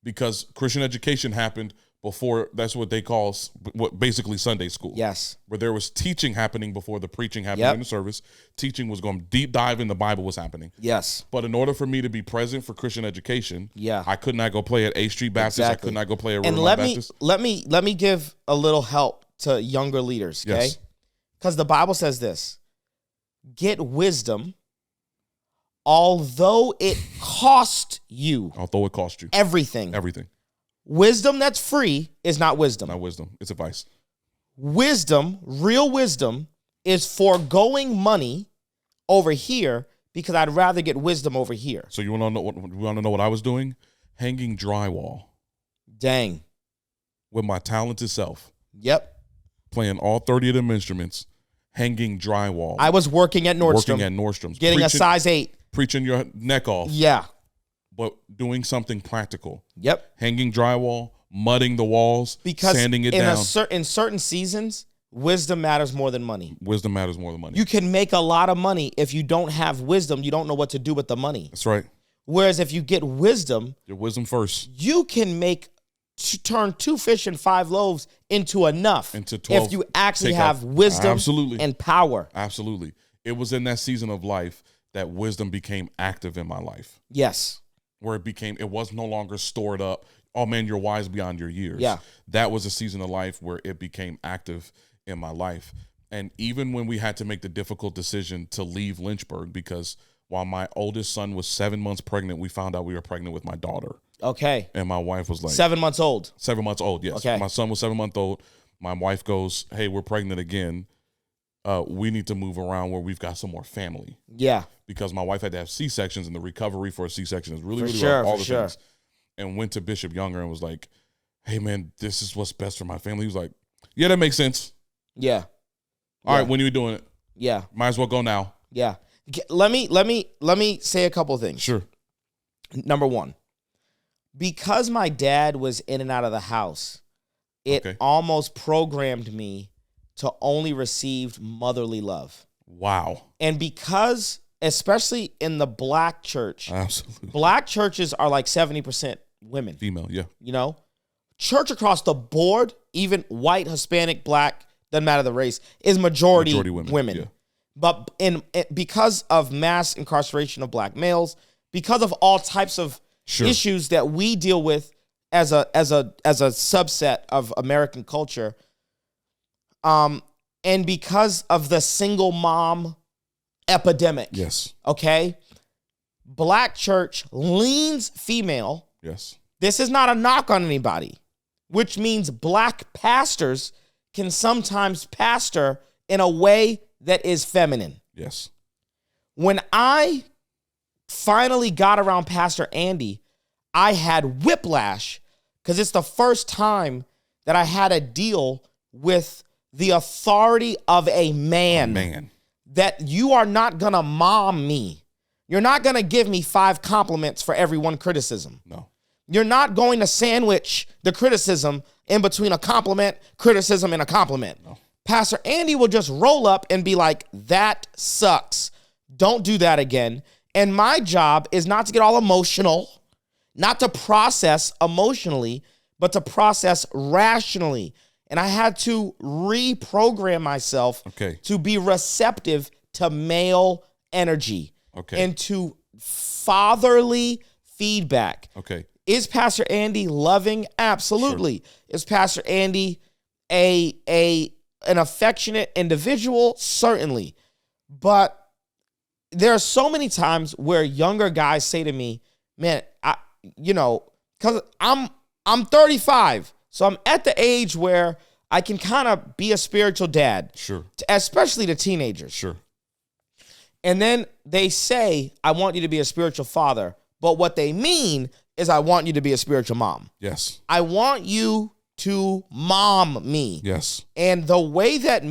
Speaker 2: Because Christian education happened before, that's what they call what basically Sunday school.
Speaker 1: Yes.
Speaker 2: Where there was teaching happening before the preaching happened in the service. Teaching was going deep dive in the Bible was happening.
Speaker 1: Yes.
Speaker 2: But in order for me to be present for Christian education, I could not go play at A Street Baptist. Exactly. I could not go play at Rivermont Baptist.
Speaker 1: Let me give a little help to younger leaders, okay? Because the Bible says this: get wisdom, although it cost you.
Speaker 2: Although it cost you.
Speaker 1: Everything.
Speaker 2: Everything.
Speaker 1: Wisdom that's free is not wisdom.
Speaker 2: Not wisdom. It's advice.
Speaker 1: Wisdom, real wisdom, is foregoing money over here because I'd rather get wisdom over here.
Speaker 2: So you want to know what I was doing? Hanging drywall.
Speaker 1: Dang.
Speaker 2: With my talented self.
Speaker 1: Yep.
Speaker 2: Playing all 30 of them instruments. Hanging drywall.
Speaker 1: I was working at Nordstrom's. Getting a size 8.
Speaker 2: Preaching your neck off.
Speaker 1: Yeah.
Speaker 2: But doing something practical.
Speaker 1: Yep.
Speaker 2: Hanging drywall, mudding the walls, sanding it down.
Speaker 1: In certain seasons, wisdom matters more than money.
Speaker 2: Wisdom matters more than money.
Speaker 1: You can make a lot of money. If you don't have wisdom, you don't know what to do with the money.
Speaker 2: That's right.
Speaker 1: Whereas if you get wisdom,
Speaker 2: your wisdom first,
Speaker 1: you can turn 2 fish and 5 loaves into enough.
Speaker 2: Into 12.
Speaker 1: If you actually have wisdom and power.
Speaker 2: Absolutely. It was in that season of life that wisdom became active in my life.
Speaker 1: Yes.
Speaker 2: Where it was no longer stored up. Oh man, you're wise beyond your years.
Speaker 1: Yeah.
Speaker 2: That was a season of life where it became active in my life. And even when we had to make the difficult decision to leave Lynchburg, because while my oldest son was 7 months pregnant, we found out we were pregnant with my daughter.
Speaker 1: Okay.
Speaker 2: And my wife was like
Speaker 1: 7 months old.
Speaker 2: 7 months old, yes.
Speaker 1: Okay.
Speaker 2: My son was 7 months old. My wife goes, hey, we're pregnant again. We need to move around where we've got some more family.
Speaker 1: Yeah.
Speaker 2: Because my wife had to have C-sections, and the recovery for a C-section is really rough. All the things. And went to Bishop Younger and was like, hey, man, this is what's best for my family. He was like, yeah, that makes sense.
Speaker 1: Yeah.
Speaker 2: All right, when are you doing it?
Speaker 1: Yeah.
Speaker 2: Might as well go now.
Speaker 1: Yeah. Let me say a couple of things.
Speaker 2: Sure.
Speaker 1: Number one, because my dad was in and out of the house, it almost programmed me to only receive motherly love.
Speaker 2: Wow.
Speaker 1: And because, especially in the black church,
Speaker 2: absolutely,
Speaker 1: black churches are like 70% women.
Speaker 2: Female, yeah.
Speaker 1: You know? Church across the board, even white, Hispanic, black, doesn't matter the race, is majority women. Yeah. But because of mass incarceration of black males, because of all types of issues that we deal with as a subset of American culture, and because of the single mom epidemic, okay, black church leans female.
Speaker 2: Yes,
Speaker 1: this is not a knock on anybody, which means black pastors can sometimes pastor in a way that is feminine.
Speaker 2: Yes.
Speaker 1: When I finally got around Pastor Andy, I had whiplash because it's the first time that I had to deal with the authority of a man. That you are not going to mom me. You're not going to give me 5 compliments for every 1 criticism.
Speaker 2: No.
Speaker 1: You're not going to sandwich the criticism in between a compliment, criticism, and a compliment. No. Pastor Andy will just roll up and be like, that sucks. Don't do that again. And my job is not to get all emotional, not to process emotionally, but to process rationally. And I had to reprogram myself to be receptive to male energy and to fatherly feedback.
Speaker 2: Okay.
Speaker 1: Is Pastor Andy loving? Absolutely. Sure. Is Pastor Andy an affectionate individual? Certainly. But there are so many times where younger guys say to me, man, because I'm 35, so I'm at the age where I can kind of be a spiritual dad.
Speaker 2: Sure.
Speaker 1: Especially to teenagers.
Speaker 2: Sure.
Speaker 1: And then they say, I want you to be a spiritual father. But what they mean is I want you to be a spiritual mom.
Speaker 2: Yes.
Speaker 1: I want you to mom me.
Speaker 2: Yes.
Speaker 1: And the way that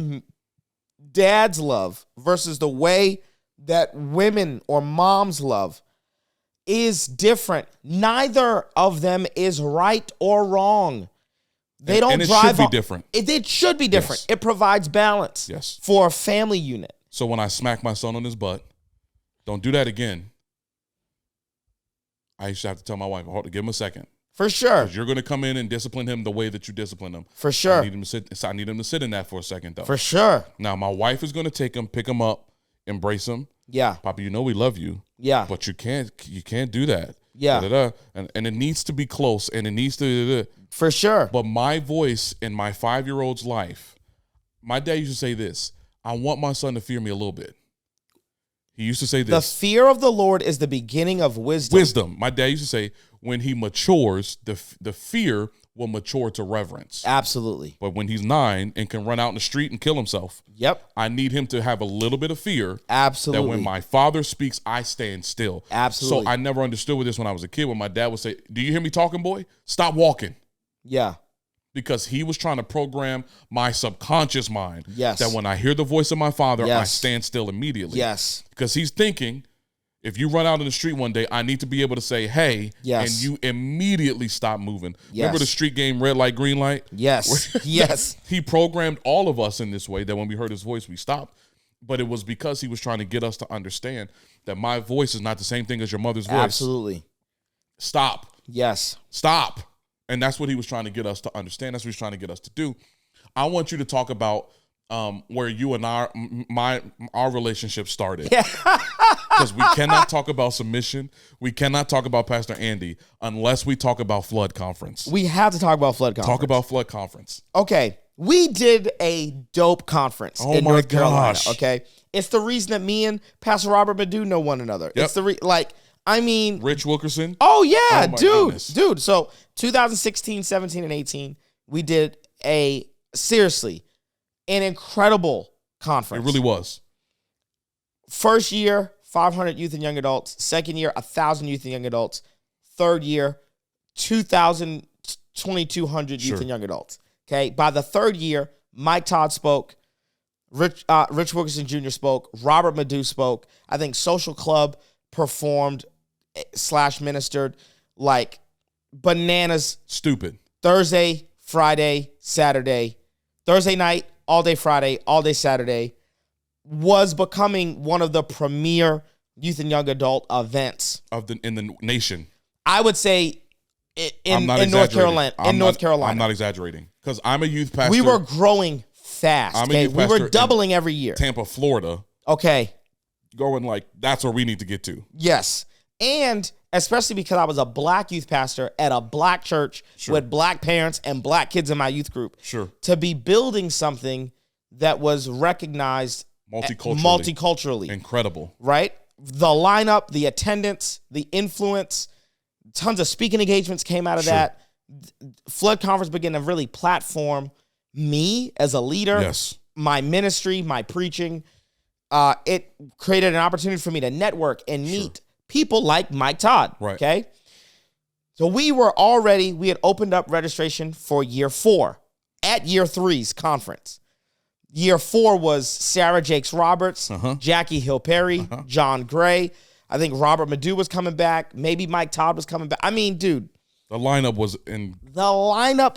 Speaker 1: dads love versus the way that women or moms love is different. Neither of them is right or wrong. They don't
Speaker 2: and it
Speaker 1: drive.
Speaker 2: Should be different.
Speaker 1: It should be different.
Speaker 2: Yes.
Speaker 1: It provides balance.
Speaker 2: Yes.
Speaker 1: For a family unit.
Speaker 2: So when I smack my son on his butt, don't do that again. I used to have to tell my wife, hold, give him a second.
Speaker 1: For sure.
Speaker 2: You're going to come in and discipline him the way that you discipline him.
Speaker 1: For sure.
Speaker 2: I need him to sit in that for a second, though.
Speaker 1: For sure.
Speaker 2: Now, my wife is going to take him, pick him up, embrace him.
Speaker 1: Yeah.
Speaker 2: Papa, you know we love you.
Speaker 1: Yeah.
Speaker 2: But you can't do that.
Speaker 1: Yeah.
Speaker 2: Da-da-da. And it needs to be close, and it needs to.
Speaker 1: For sure.
Speaker 2: But my voice in my 5-year-old's life, my dad used to say this, I want my son to fear me a little bit. He used to say this.
Speaker 1: The fear of the Lord is the beginning of wisdom.
Speaker 2: Wisdom. My dad used to say, when he matures, the fear will mature to reverence.
Speaker 1: Absolutely.
Speaker 2: But when he's 9 and can run out in the street and kill himself,
Speaker 1: yep,
Speaker 2: I need him to have a little bit of fear.
Speaker 1: Absolutely.
Speaker 2: That when my father speaks, I stand still.
Speaker 1: Absolutely.
Speaker 2: So I never understood with this when I was a kid, when my dad would say, do you hear me talking, boy? Stop walking.
Speaker 1: Yeah.
Speaker 2: Because he was trying to program my subconscious mind.
Speaker 1: Yes.
Speaker 2: That when I hear the voice of my father,
Speaker 1: yes,
Speaker 2: I stand still immediately.
Speaker 1: Yes.
Speaker 2: Because he's thinking, if you run out in the street one day, I need to be able to say, hey,
Speaker 1: yes,
Speaker 2: and you immediately stop moving.
Speaker 1: Yes.
Speaker 2: Remember the street game, red light, green light?
Speaker 1: Yes. Yes.
Speaker 2: He programmed all of us in this way that when we heard his voice, we stopped. But it was because he was trying to get us to understand that my voice is not the same thing as your mother's voice.
Speaker 1: Absolutely.
Speaker 2: Stop.
Speaker 1: Yes.
Speaker 2: Stop. And that's what he was trying to get us to understand. That's what he's trying to get us to do. I want you to talk about where you and our relationship started. Because we cannot talk about submission. We cannot talk about Pastor Andy unless we talk about Flood Conference.
Speaker 1: We have to talk about Flood Conference.
Speaker 2: Talk about Flood Conference.
Speaker 1: Okay. We did a dope conference in North Carolina. Okay. It's the reason that me and Pastor Robert Madu know one another. Yep. It's the Rich
Speaker 2: Wilkerson.
Speaker 1: Oh yeah,
Speaker 2: dude.
Speaker 1: So 2016, 17, and 18, we did seriously an incredible conference.
Speaker 2: It really was.
Speaker 1: First year, 500 youth and young adults. Second year, 1,000 youth and young adults. Third year, 2,200 youth and young adults. Okay. By the third year, Mike Todd spoke. Rich Wilkerson Jr. spoke. Robert Madu spoke. I think Social Club performed / ministered like bananas.
Speaker 2: Stupid.
Speaker 1: Thursday, Friday, Saturday. Thursday night, all day Friday, all day Saturday. Was becoming one of the premier youth and young adult events
Speaker 2: in the nation.
Speaker 1: I would say in North Carolina. I'm
Speaker 2: not exaggerating because I'm a youth pastor.
Speaker 1: We were growing fast. We were doubling every year.
Speaker 2: Tampa, Florida.
Speaker 1: Okay.
Speaker 2: Going like, that's where we need to get to.
Speaker 1: Yes. And especially because I was a black youth pastor at a black church with black parents and black kids in my youth group.
Speaker 2: Sure.
Speaker 1: To be building something that was recognized multiculturally.
Speaker 2: Incredible.
Speaker 1: Right? The lineup, the attendance, the influence, tons of speaking engagements came out of that. Flood Conference began to really platform me as a leader, my ministry, my preaching. It created an opportunity for me to network and meet people like Mike Todd.
Speaker 2: Right.
Speaker 1: Okay. So we had opened up registration for year 4 at year 3's conference. Year 4 was Sarah Jakes Roberts, Jackie Hill Perry, John Gray. I think Robert Madu was coming back. Maybe Mike Todd was coming back. I mean, dude.
Speaker 2: The lineup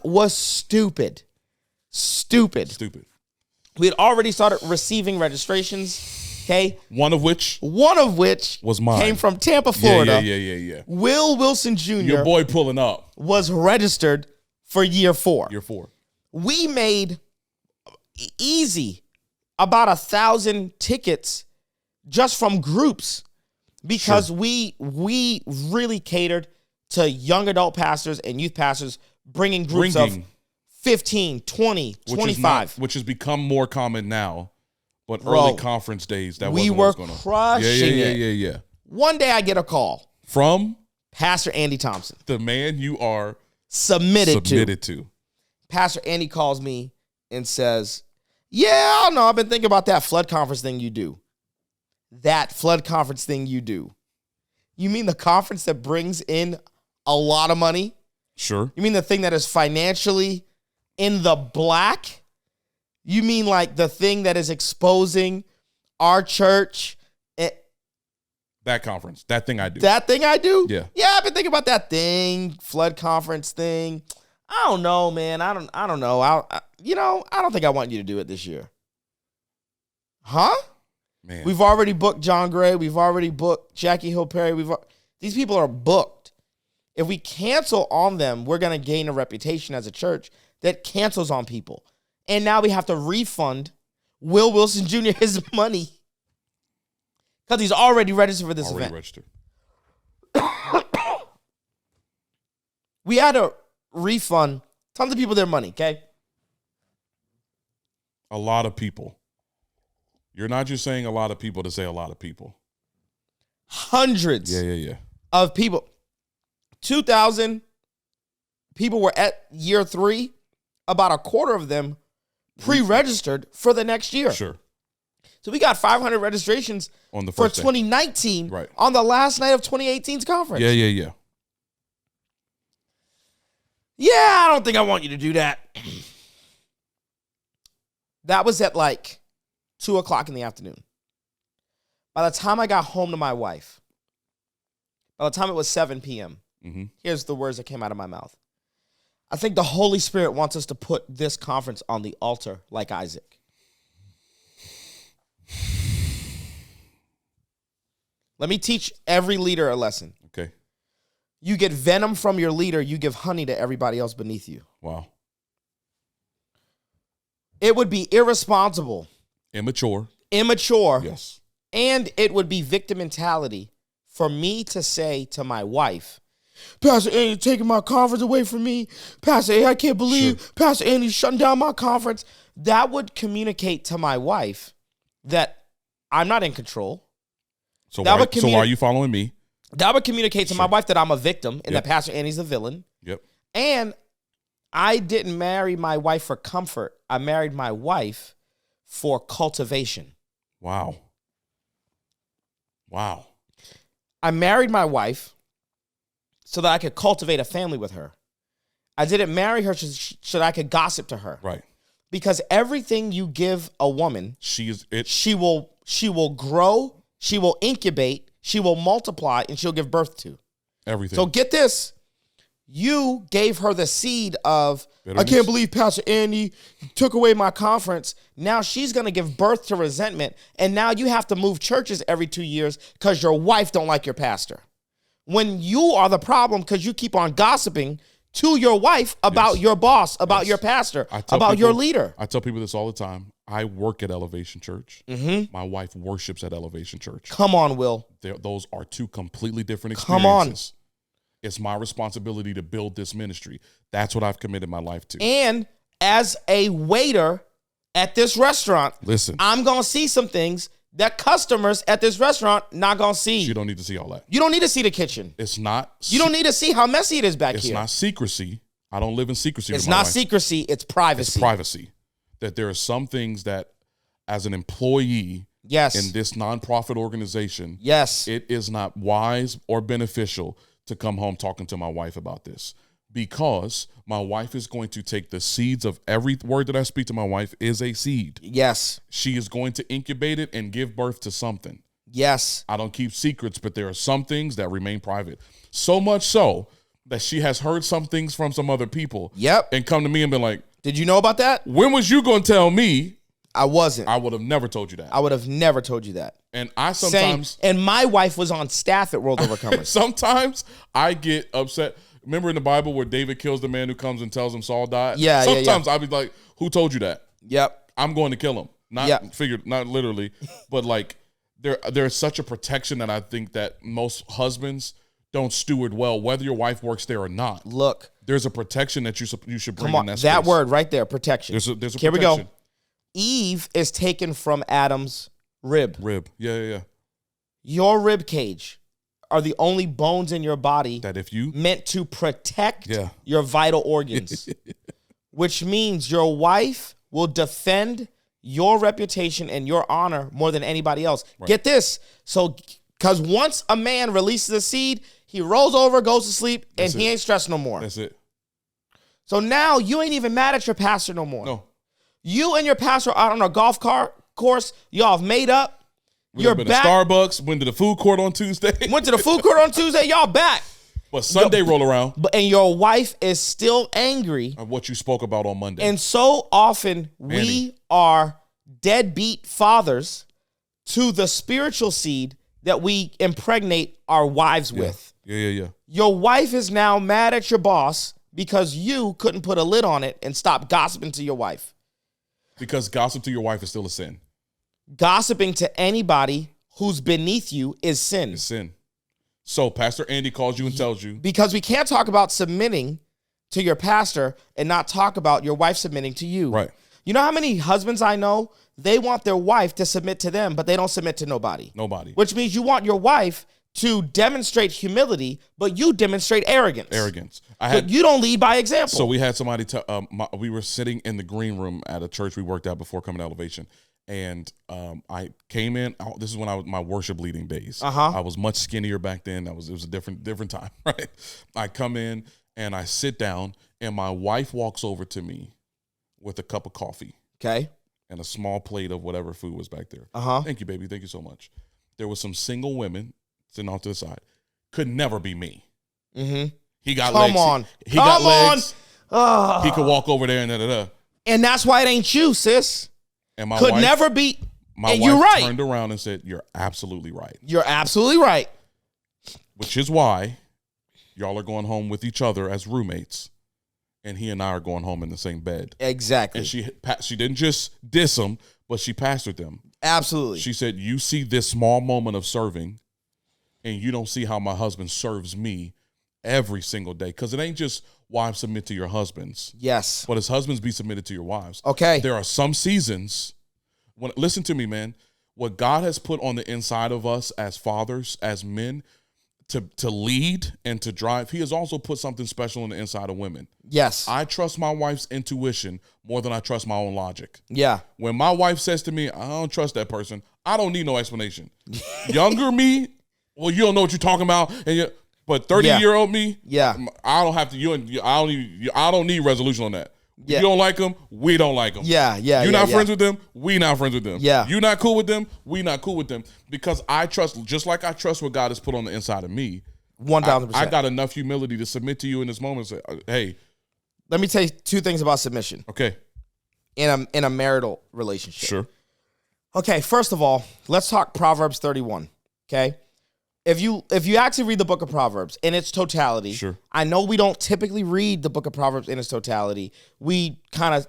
Speaker 1: was stupid. Stupid. We had already started receiving registrations. Okay.
Speaker 2: One of which
Speaker 1: was
Speaker 2: mine.
Speaker 1: Came from Tampa, Florida.
Speaker 2: Yeah.
Speaker 1: Will Wilson Jr.
Speaker 2: Your boy pulling up.
Speaker 1: Was registered for year 4. We made easy about 1,000 tickets just from groups. because we really catered to young adult pastors and youth pastors bringing groups of 15, 20, 25.
Speaker 2: Which has become more common now. But early conference days, that wasn't what was going on.
Speaker 1: We were crushing it.
Speaker 2: Yeah.
Speaker 1: One day I get a call.
Speaker 2: From?
Speaker 1: Pastor Andy Thompson.
Speaker 2: The man you are
Speaker 1: submitted to. Pastor Andy calls me and says, yeah, I don't know. I've been thinking about that flood conference thing you do. That flood conference thing you do. You mean the conference that brings in a lot of money?
Speaker 2: Sure.
Speaker 1: You mean the thing that is financially in the black? You mean like the thing that is exposing our church?
Speaker 2: That conference. That thing I do.
Speaker 1: That thing I do?
Speaker 2: Yeah.
Speaker 1: Yeah, I've been thinking about that thing, flood conference thing. I don't know, man. I don't know. I don't think I want you to do it this year. Huh?
Speaker 2: Man.
Speaker 1: We've already booked John Gray. We've already booked Jackie Hill Perry. These people are booked. If we cancel on them, we're going to gain a reputation as a church that cancels on people. And now we have to refund Will Wilson Jr. his money because he's already registered for this event.
Speaker 2: Registered.
Speaker 1: We had to refund tons of people their money, okay?
Speaker 2: A lot of people. You're not just saying a lot of people to say a lot of people.
Speaker 1: Hundreds
Speaker 2: Yeah.
Speaker 1: of people. 2,000 people were at year 3. About a quarter of them pre-registered for the next year.
Speaker 2: Sure.
Speaker 1: So we got 500 registrations
Speaker 2: on the
Speaker 1: for
Speaker 2: first
Speaker 1: 2019
Speaker 2: right.
Speaker 1: on the last night of 2018's conference.
Speaker 2: Yeah.
Speaker 1: Yeah, I don't think I want you to do that. That was at like 2 o'clock in the afternoon. By the time I got home to my wife, by the time it was 7 p.m., here's the words that came out of my mouth. I think the Holy Spirit wants us to put this conference on the altar like Isaac. Let me teach every leader a lesson.
Speaker 2: Okay.
Speaker 1: You get venom from your leader, you give honey to everybody else beneath you.
Speaker 2: Wow.
Speaker 1: It would be irresponsible.
Speaker 2: Immature.
Speaker 1: Yes. And it would be victim mentality for me to say to my wife, Pastor Andy taking my conference away from me. Pastor Andy, I can't believe Pastor Andy's shutting down my conference. That would communicate to my wife that I'm not in control.
Speaker 2: So why are you following me?
Speaker 1: That would communicate to my wife that I'm a victim and that Pastor Andy's the villain.
Speaker 2: Yep.
Speaker 1: And I didn't marry my wife for comfort. I married my wife for cultivation.
Speaker 2: Wow.
Speaker 1: I married my wife so that I could cultivate a family with her. I didn't marry her so that I could gossip to her.
Speaker 2: Right.
Speaker 1: Because everything you give a woman, she will grow, she will incubate, she will multiply, and she'll give birth to.
Speaker 2: Everything.
Speaker 1: So get this. You gave her the seed of,
Speaker 2: bitterness.
Speaker 1: I can't believe Pastor Andy took away my conference. Now she's going to give birth to resentment. And now you have to move churches every 2 years because your wife don't like your pastor. When you are the problem because you keep on gossiping to your wife about your boss, about your pastor, about your leader.
Speaker 2: I tell people this all the time. I work at Elevation Church.
Speaker 1: Mm-hmm.
Speaker 2: My wife worships at Elevation Church.
Speaker 1: Come on, Will.
Speaker 2: Those are two completely different experiences.
Speaker 1: Come on.
Speaker 2: It's my responsibility to build this ministry. That's what I've committed my life to.
Speaker 1: And as a waiter at this restaurant,
Speaker 2: listen,
Speaker 1: I'm going to see some things that customers at this restaurant not going to see.
Speaker 2: You don't need to see all that.
Speaker 1: You don't need to see the kitchen.
Speaker 2: It's not.
Speaker 1: You don't need to see how messy it is back here.
Speaker 2: It's not secrecy. I don't live in secrecy.
Speaker 1: It's not secrecy. It's privacy.
Speaker 2: It's privacy. That there are some things that as an employee in this nonprofit organization, it is not wise or beneficial to come home talking to my wife about this, because my wife is going to take the seeds of every word that I speak to my wife is a seed.
Speaker 1: Yes.
Speaker 2: She is going to incubate it and give birth to something.
Speaker 1: Yes.
Speaker 2: I don't keep secrets, but there are some things that remain private. So much so that she has heard some things from some other people.
Speaker 1: Yep.
Speaker 2: And come to me and been like,
Speaker 1: did you know about that?
Speaker 2: When was you going to tell me?
Speaker 1: I wasn't.
Speaker 2: I would have never told you that.
Speaker 1: I would have never told you that.
Speaker 2: And I sometimes...
Speaker 1: And my wife was on staff at World Overcomers.
Speaker 2: Sometimes I get upset. Remember in the Bible where David kills the man who comes and tells him Saul died?
Speaker 1: Yeah,
Speaker 2: Sometimes I'll be like, who told you that?
Speaker 1: Yep.
Speaker 2: I'm going to kill him. Not literally, but like there's such a protection that I think that most husbands don't steward well, whether your wife works there or not.
Speaker 1: Look,
Speaker 2: there's a protection that you should bring
Speaker 1: come on,
Speaker 2: in that space.
Speaker 1: that word right there, protection.
Speaker 2: There's a
Speaker 1: Here
Speaker 2: protection.
Speaker 1: we go. Eve is taken from Adam's rib.
Speaker 2: Yeah.
Speaker 1: Your rib cage are the only bones in your body
Speaker 2: That if you
Speaker 1: meant to protect your vital organs, which means your wife will defend your reputation and your honor more than anybody else. Right. Get this. So, because once a man releases a seed, he rolls over, goes to sleep, and he ain't stressed no more.
Speaker 2: That's it.
Speaker 1: So now you ain't even mad at your pastor no more.
Speaker 2: No.
Speaker 1: You and your pastor are out on a golf course. Y'all have made up. You're
Speaker 2: been
Speaker 1: back.
Speaker 2: To Starbucks, went to the food court on Tuesday.
Speaker 1: Went to the food court on Tuesday. Y'all back.
Speaker 2: But Sunday roll around.
Speaker 1: And your wife is still angry.
Speaker 2: Of what you spoke about on Monday.
Speaker 1: And so often we are deadbeat fathers to the spiritual seed that we impregnate our wives with.
Speaker 2: Yeah.
Speaker 1: Your wife is now mad at your boss because you couldn't put a lid on it and stop gossiping to your wife.
Speaker 2: Because gossip to your wife is still a sin.
Speaker 1: Gossiping to anybody who's beneath you is sin.
Speaker 2: It's sin. So Pastor Andy calls you and tells you.
Speaker 1: Because we can't talk about submitting to your pastor and not talk about your wife submitting to you.
Speaker 2: Right.
Speaker 1: You know how many husbands I know, they want their wife to submit to them, but they don't submit to nobody. Which means you want your wife to demonstrate humility, but you demonstrate arrogance. You don't lead by example.
Speaker 2: So we had somebody we were sitting in the green room at a church we worked at before coming to Elevation. And I came in. This is when I was my worship leading days. I was much skinnier back then. It was a different time, right? I come in and I sit down, and my wife walks over to me with a cup of coffee, and a small plate of whatever food was back there. Thank you, baby. Thank you so much. There was some single women sitting off to the side. Could never be me. He got legs. Come on. He got legs. He could walk over there and da-da-da.
Speaker 1: And that's why it ain't you, sis.
Speaker 2: And my
Speaker 1: could
Speaker 2: wife,
Speaker 1: never be.
Speaker 2: My
Speaker 1: and
Speaker 2: wife
Speaker 1: you're right.
Speaker 2: turned around and said, "You're absolutely right."
Speaker 1: You're absolutely right.
Speaker 2: Which is why y'all are going home with each other as roommates, and he and I are going home in the same bed.
Speaker 1: Exactly.
Speaker 2: And she didn't just diss them, but she pastored them.
Speaker 1: Absolutely.
Speaker 2: She said, "You see this small moment of serving, and you don't see how my husband serves me every single day, because it ain't just wives submit to your husbands.
Speaker 1: Yes.
Speaker 2: But as husbands be submitted to your wives.
Speaker 1: Okay.
Speaker 2: There are some seasons listen to me, man. What God has put on the inside of us as fathers, as men, to lead and to drive, he has also put something special on the inside of women.
Speaker 1: Yes.
Speaker 2: I trust my wife's intuition more than I trust my own logic.
Speaker 1: Yeah.
Speaker 2: When my wife says to me, I don't trust that person, I don't need no explanation. Younger me, well, you don't know what you're talking about, but 30-year-old me, I don't have to. I don't need resolution on that. Yeah. You don't like them, we don't like them. You're not friends with them, we not friends with them. You're not cool with them, we not cool with them. Because I trust, just like I trust what God has put on the inside of me.
Speaker 1: 1,000%.
Speaker 2: I got enough humility to submit to you in this moment and say, hey.
Speaker 1: Let me tell you two things about submission.
Speaker 2: Okay.
Speaker 1: In a marital relationship.
Speaker 2: Sure.
Speaker 1: Okay, first of all, let's talk Proverbs 31. Okay. If you actually read the book of Proverbs in its totality,
Speaker 2: sure.
Speaker 1: I know we don't typically read the book of Proverbs in its totality. We kind of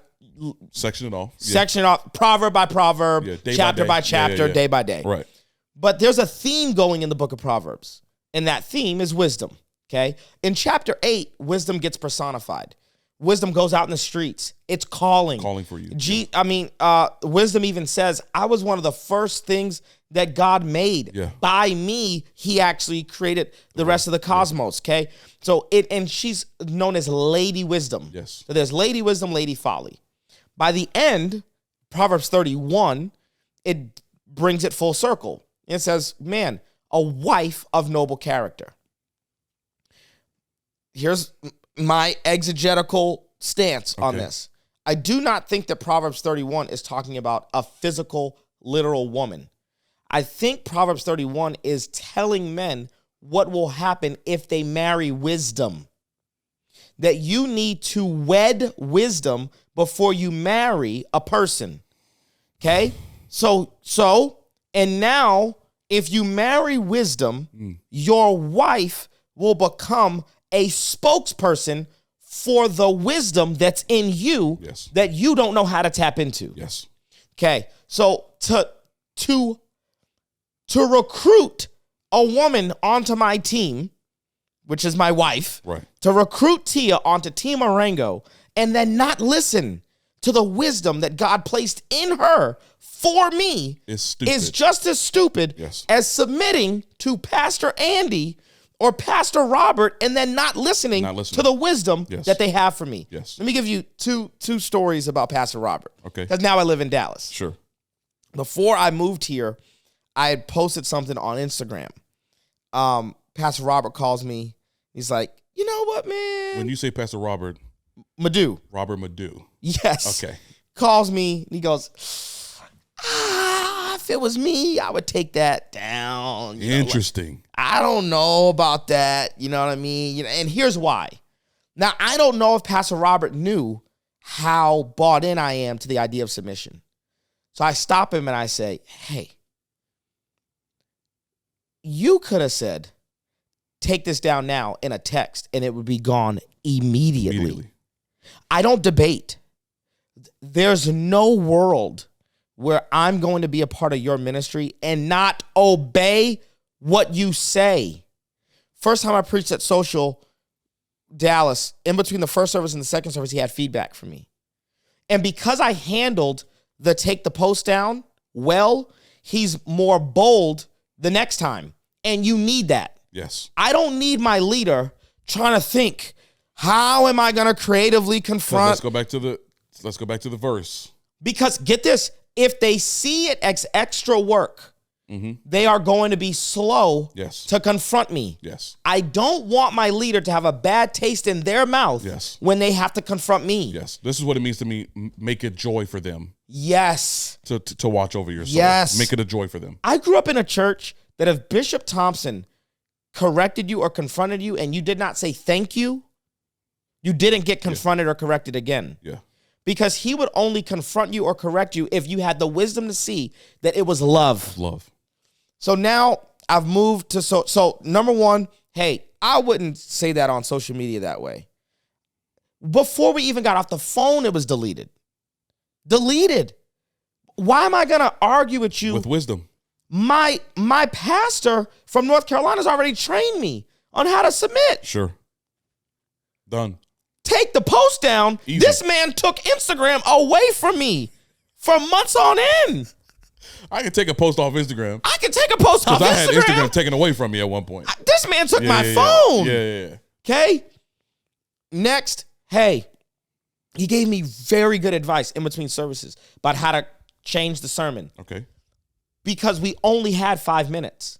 Speaker 2: section it off.
Speaker 1: Section it off, proverb by proverb, chapter by chapter, day by day.
Speaker 2: Right.
Speaker 1: But there's a theme going in the book of Proverbs, and that theme is wisdom. Okay. In chapter 8, wisdom gets personified. Wisdom goes out in the streets. It's calling.
Speaker 2: Calling for you.
Speaker 1: Wisdom even says, I was one of the first things that God made.
Speaker 2: Yeah.
Speaker 1: By me, he actually created the rest of the cosmos, okay? So and she's known as Lady Wisdom.
Speaker 2: Yes.
Speaker 1: So there's Lady Wisdom, Lady Folly. By the end, Proverbs 31, it brings it full circle. It says, man, a wife of noble character. Here's my exegetical stance on this. I do not think that Proverbs 31 is talking about a physical, literal woman. I think Proverbs 31 is telling men what will happen if they marry wisdom. That you need to wed wisdom before you marry a person. Okay? And now, if you marry wisdom, your wife will become a spokesperson for the wisdom that's in you that you don't know how to tap into.
Speaker 2: Yes.
Speaker 1: Okay. So to to recruit a woman onto my team, which is my wife,
Speaker 2: Right.
Speaker 1: to recruit Tia onto Team Marengo, and then not listen to the wisdom that God placed in her for me
Speaker 2: It's stupid.
Speaker 1: is just as stupid
Speaker 2: Yes.
Speaker 1: as submitting to Pastor Andy or Pastor Robert and then not listening to the wisdom
Speaker 2: Yes.
Speaker 1: that they have for me.
Speaker 2: Yes.
Speaker 1: Let me give you two stories about Pastor Robert.
Speaker 2: Okay.
Speaker 1: Because now I live in Dallas.
Speaker 2: Sure.
Speaker 1: Before I moved here, I had posted something on Instagram. Pastor Robert calls me. He's like, you know what, man?
Speaker 2: When you say Pastor Robert
Speaker 1: Madu.
Speaker 2: Madu.
Speaker 1: Yes.
Speaker 2: Okay.
Speaker 1: Calls me. And he goes, if it was me, I would take that down.
Speaker 2: Interesting.
Speaker 1: I don't know about that. You know what I mean? And here's why. Now, I don't know if Pastor Robert knew how bought in I am to the idea of submission. So I stop him and I say, hey, you could have said, take this down now in a text and it would be gone immediately. I don't debate. There's no world where I'm going to be a part of your ministry and not obey what you say. First time I preached at Social Dallas, in between the first service and the second service, he had feedback from me. And because I handled the take the post down well, he's more bold the next time. And you need that.
Speaker 2: Yes.
Speaker 1: I don't need my leader trying to think, how am I going to creatively confront?
Speaker 2: Let's go back to the verse.
Speaker 1: Because get this, if they see it as extra work, they are going to be slow to confront me.
Speaker 2: Yes.
Speaker 1: I don't want my leader to have a bad taste in their mouth when they have to confront me.
Speaker 2: Yes. This is what it means to me. Make it joy for them.
Speaker 1: Yes.
Speaker 2: To watch over your soul.
Speaker 1: Yes.
Speaker 2: Make it a joy for them.
Speaker 1: I grew up in a church that if Bishop Thompson corrected you or confronted you and you did not say thank you, you didn't get confronted or corrected again.
Speaker 2: Yeah.
Speaker 1: Because he would only confront you or correct you if you had the wisdom to see that it was love.
Speaker 2: Love.
Speaker 1: So now I've moved to, so number one, hey, I wouldn't say that on social media that way. Before we even got off the phone, it was deleted. Deleted. Why am I going to argue with you?
Speaker 2: With wisdom.
Speaker 1: My pastor from North Carolina has already trained me on how to submit.
Speaker 2: Sure. Done.
Speaker 1: Take the post down.
Speaker 2: Easy.
Speaker 1: This man took Instagram away from me for months on end.
Speaker 2: I can take a post off Instagram.
Speaker 1: I can take a post off Instagram.
Speaker 2: Because I had Instagram taken away from me at one point.
Speaker 1: This man took my phone.
Speaker 2: Yeah.
Speaker 1: Okay? Next, hey, he gave me very good advice in between services about how to change the sermon.
Speaker 2: Okay.
Speaker 1: Because we only had 5 minutes.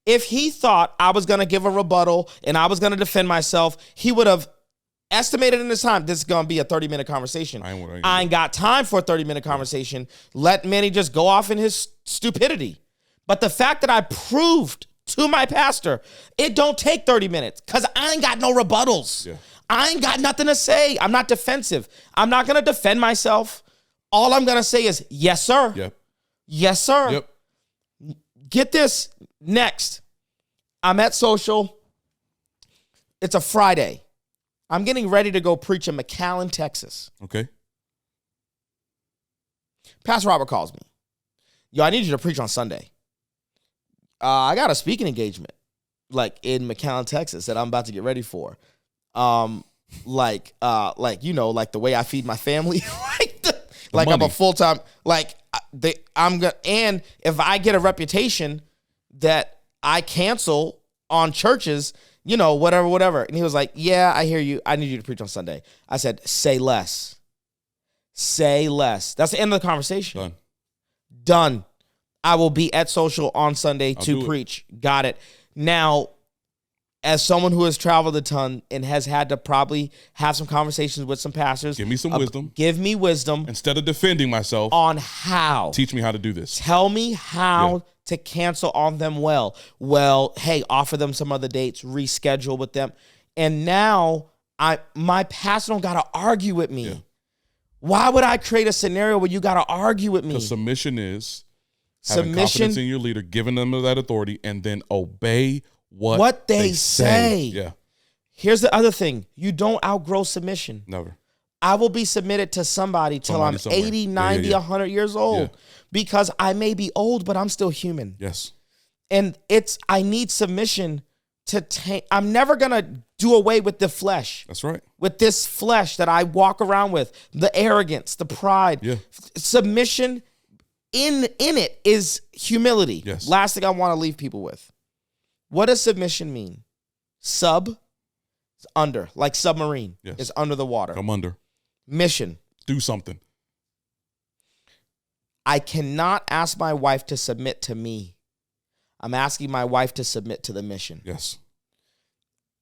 Speaker 1: If he thought I was going to give a rebuttal and I was going to defend myself, he would have estimated in his time, this is going to be a 30-minute conversation. I ain't got time for a 30-minute conversation. Let Manny just go off in his stupidity. But the fact that I proved to my pastor, it don't take 30 minutes because I ain't got no rebuttals.
Speaker 2: Yeah.
Speaker 1: I ain't got nothing to say. I'm not defensive. I'm not going to defend myself. All I'm going to say is, yes, sir.
Speaker 2: Yep.
Speaker 1: Yes, sir.
Speaker 2: Yep.
Speaker 1: Get this. Next, I'm at Social. It's a Friday. I'm getting ready to go preach in McAllen, Texas.
Speaker 2: Okay.
Speaker 1: Pastor Robert calls me. Yo, I need you to preach on Sunday. I got a speaking engagement, like in McAllen, Texas, that I'm about to get ready for. Like the way I feed my family, I'm a full time. And if I get a reputation that I cancel on churches, whatever. And he was like, yeah, I hear you. I need you to preach on Sunday. I said, say less. Say less. That's the end of the conversation. Done. I will be at Social on Sunday to preach. Got it. Now, as someone who has traveled a ton and has had to probably have some conversations with some pastors.
Speaker 2: Give me some wisdom.
Speaker 1: Give me wisdom.
Speaker 2: Instead of defending myself.
Speaker 1: On how.
Speaker 2: Teach me how to do this.
Speaker 1: Tell me how to cancel on them well. Well, hey, offer them some other dates, reschedule with them. And now my pastor don't got to argue with me. Yeah. Why would I create a scenario where you got to argue with me?
Speaker 2: Because submission is having confidence in your leader, giving them that authority, and then obey what they say. Yeah.
Speaker 1: Here's the other thing. You don't outgrow submission.
Speaker 2: Never.
Speaker 1: I will be submitted to somebody till I'm 80, 90, 100 years old because I may be old, but I'm still human.
Speaker 2: Yes.
Speaker 1: And I need submission to I'm never going to do away with the flesh.
Speaker 2: That's right.
Speaker 1: With this flesh that I walk around with, the arrogance, the pride.
Speaker 2: Yeah.
Speaker 1: Submission in it is humility.
Speaker 2: Yes.
Speaker 1: Last thing I want to leave people with. What does submission mean? Sub is under, like submarine is under the water.
Speaker 2: Come under.
Speaker 1: Mission.
Speaker 2: Do something.
Speaker 1: I cannot ask my wife to submit to me. I'm asking my wife to submit to the mission.
Speaker 2: Yes.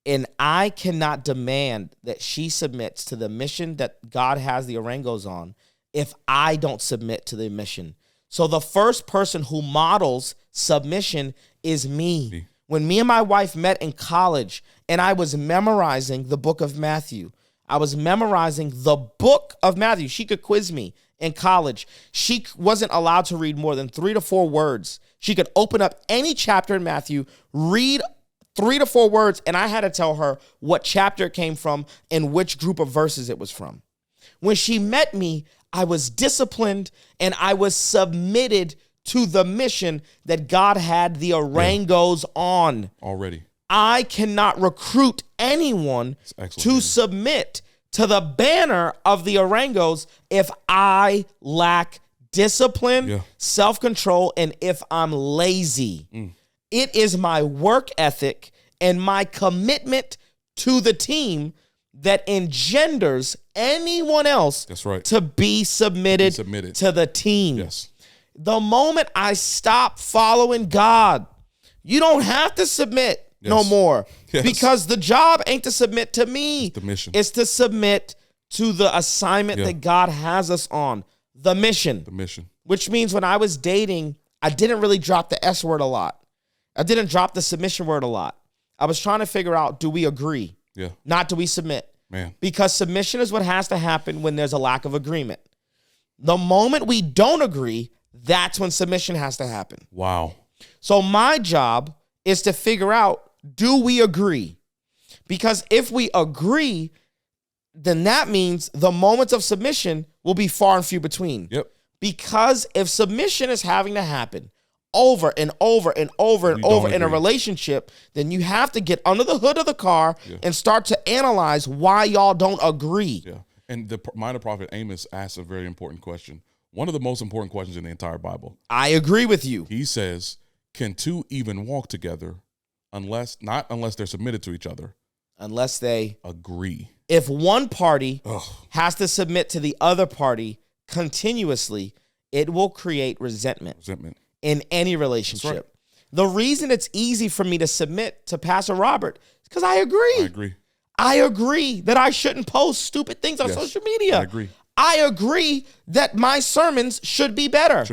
Speaker 1: And I cannot demand that she submits to the mission that God has the Orangos on if I don't submit to the mission. So the first person who models submission is me. When me and my wife met in college and I was memorizing the book of Matthew, I was memorizing the book of Matthew. She could quiz me in college. She wasn't allowed to read more than 3 to 4 words. She could open up any chapter in Matthew, read 3 to 4 words, and I had to tell her what chapter it came from and which group of verses it was from. When she met me, I was disciplined and I was submitted to the mission that God had the Orangos on.
Speaker 2: Already.
Speaker 1: I cannot recruit anyone to submit to the banner of the Orangos if I lack discipline, self-control, and if I'm lazy. It is my work ethic and my commitment to the team that engenders anyone else to be submitted to the team.
Speaker 2: Yes.
Speaker 1: The moment I stop following God, you don't have to submit no more because the job ain't to submit to me.
Speaker 2: It's the mission.
Speaker 1: It's to submit to the assignment that God has us on, the mission.
Speaker 2: The mission.
Speaker 1: Which means when I was dating, I didn't really drop the S word a lot. I didn't drop the submission word a lot. I was trying to figure out, do we agree?
Speaker 2: Yeah.
Speaker 1: Not do we submit?
Speaker 2: Man.
Speaker 1: Because submission is what has to happen when there's a lack of agreement. The moment we don't agree, that's when submission has to happen.
Speaker 2: Wow.
Speaker 1: So my job is to figure out, do we agree? Because if we agree, then that means the moments of submission will be far and few between.
Speaker 2: Yep.
Speaker 1: Because if submission is having to happen over and over and over and over in a relationship, then you have to get under the hood of the car and start to analyze why y'all don't agree.
Speaker 2: Yeah. And the minor prophet Amos asks a very important question. One of the most important questions in the entire Bible.
Speaker 1: I agree with you.
Speaker 2: He says, can two even walk together unless they're submitted to each other?
Speaker 1: Unless they
Speaker 2: agree.
Speaker 1: If one party has to submit to the other party continuously, it will create resentment in any relationship. Right. The reason it's easy for me to submit to Pastor Robert is because I agree. I agree that I shouldn't post stupid things on social media.
Speaker 2: I agree.
Speaker 1: I agree that my sermons should be better.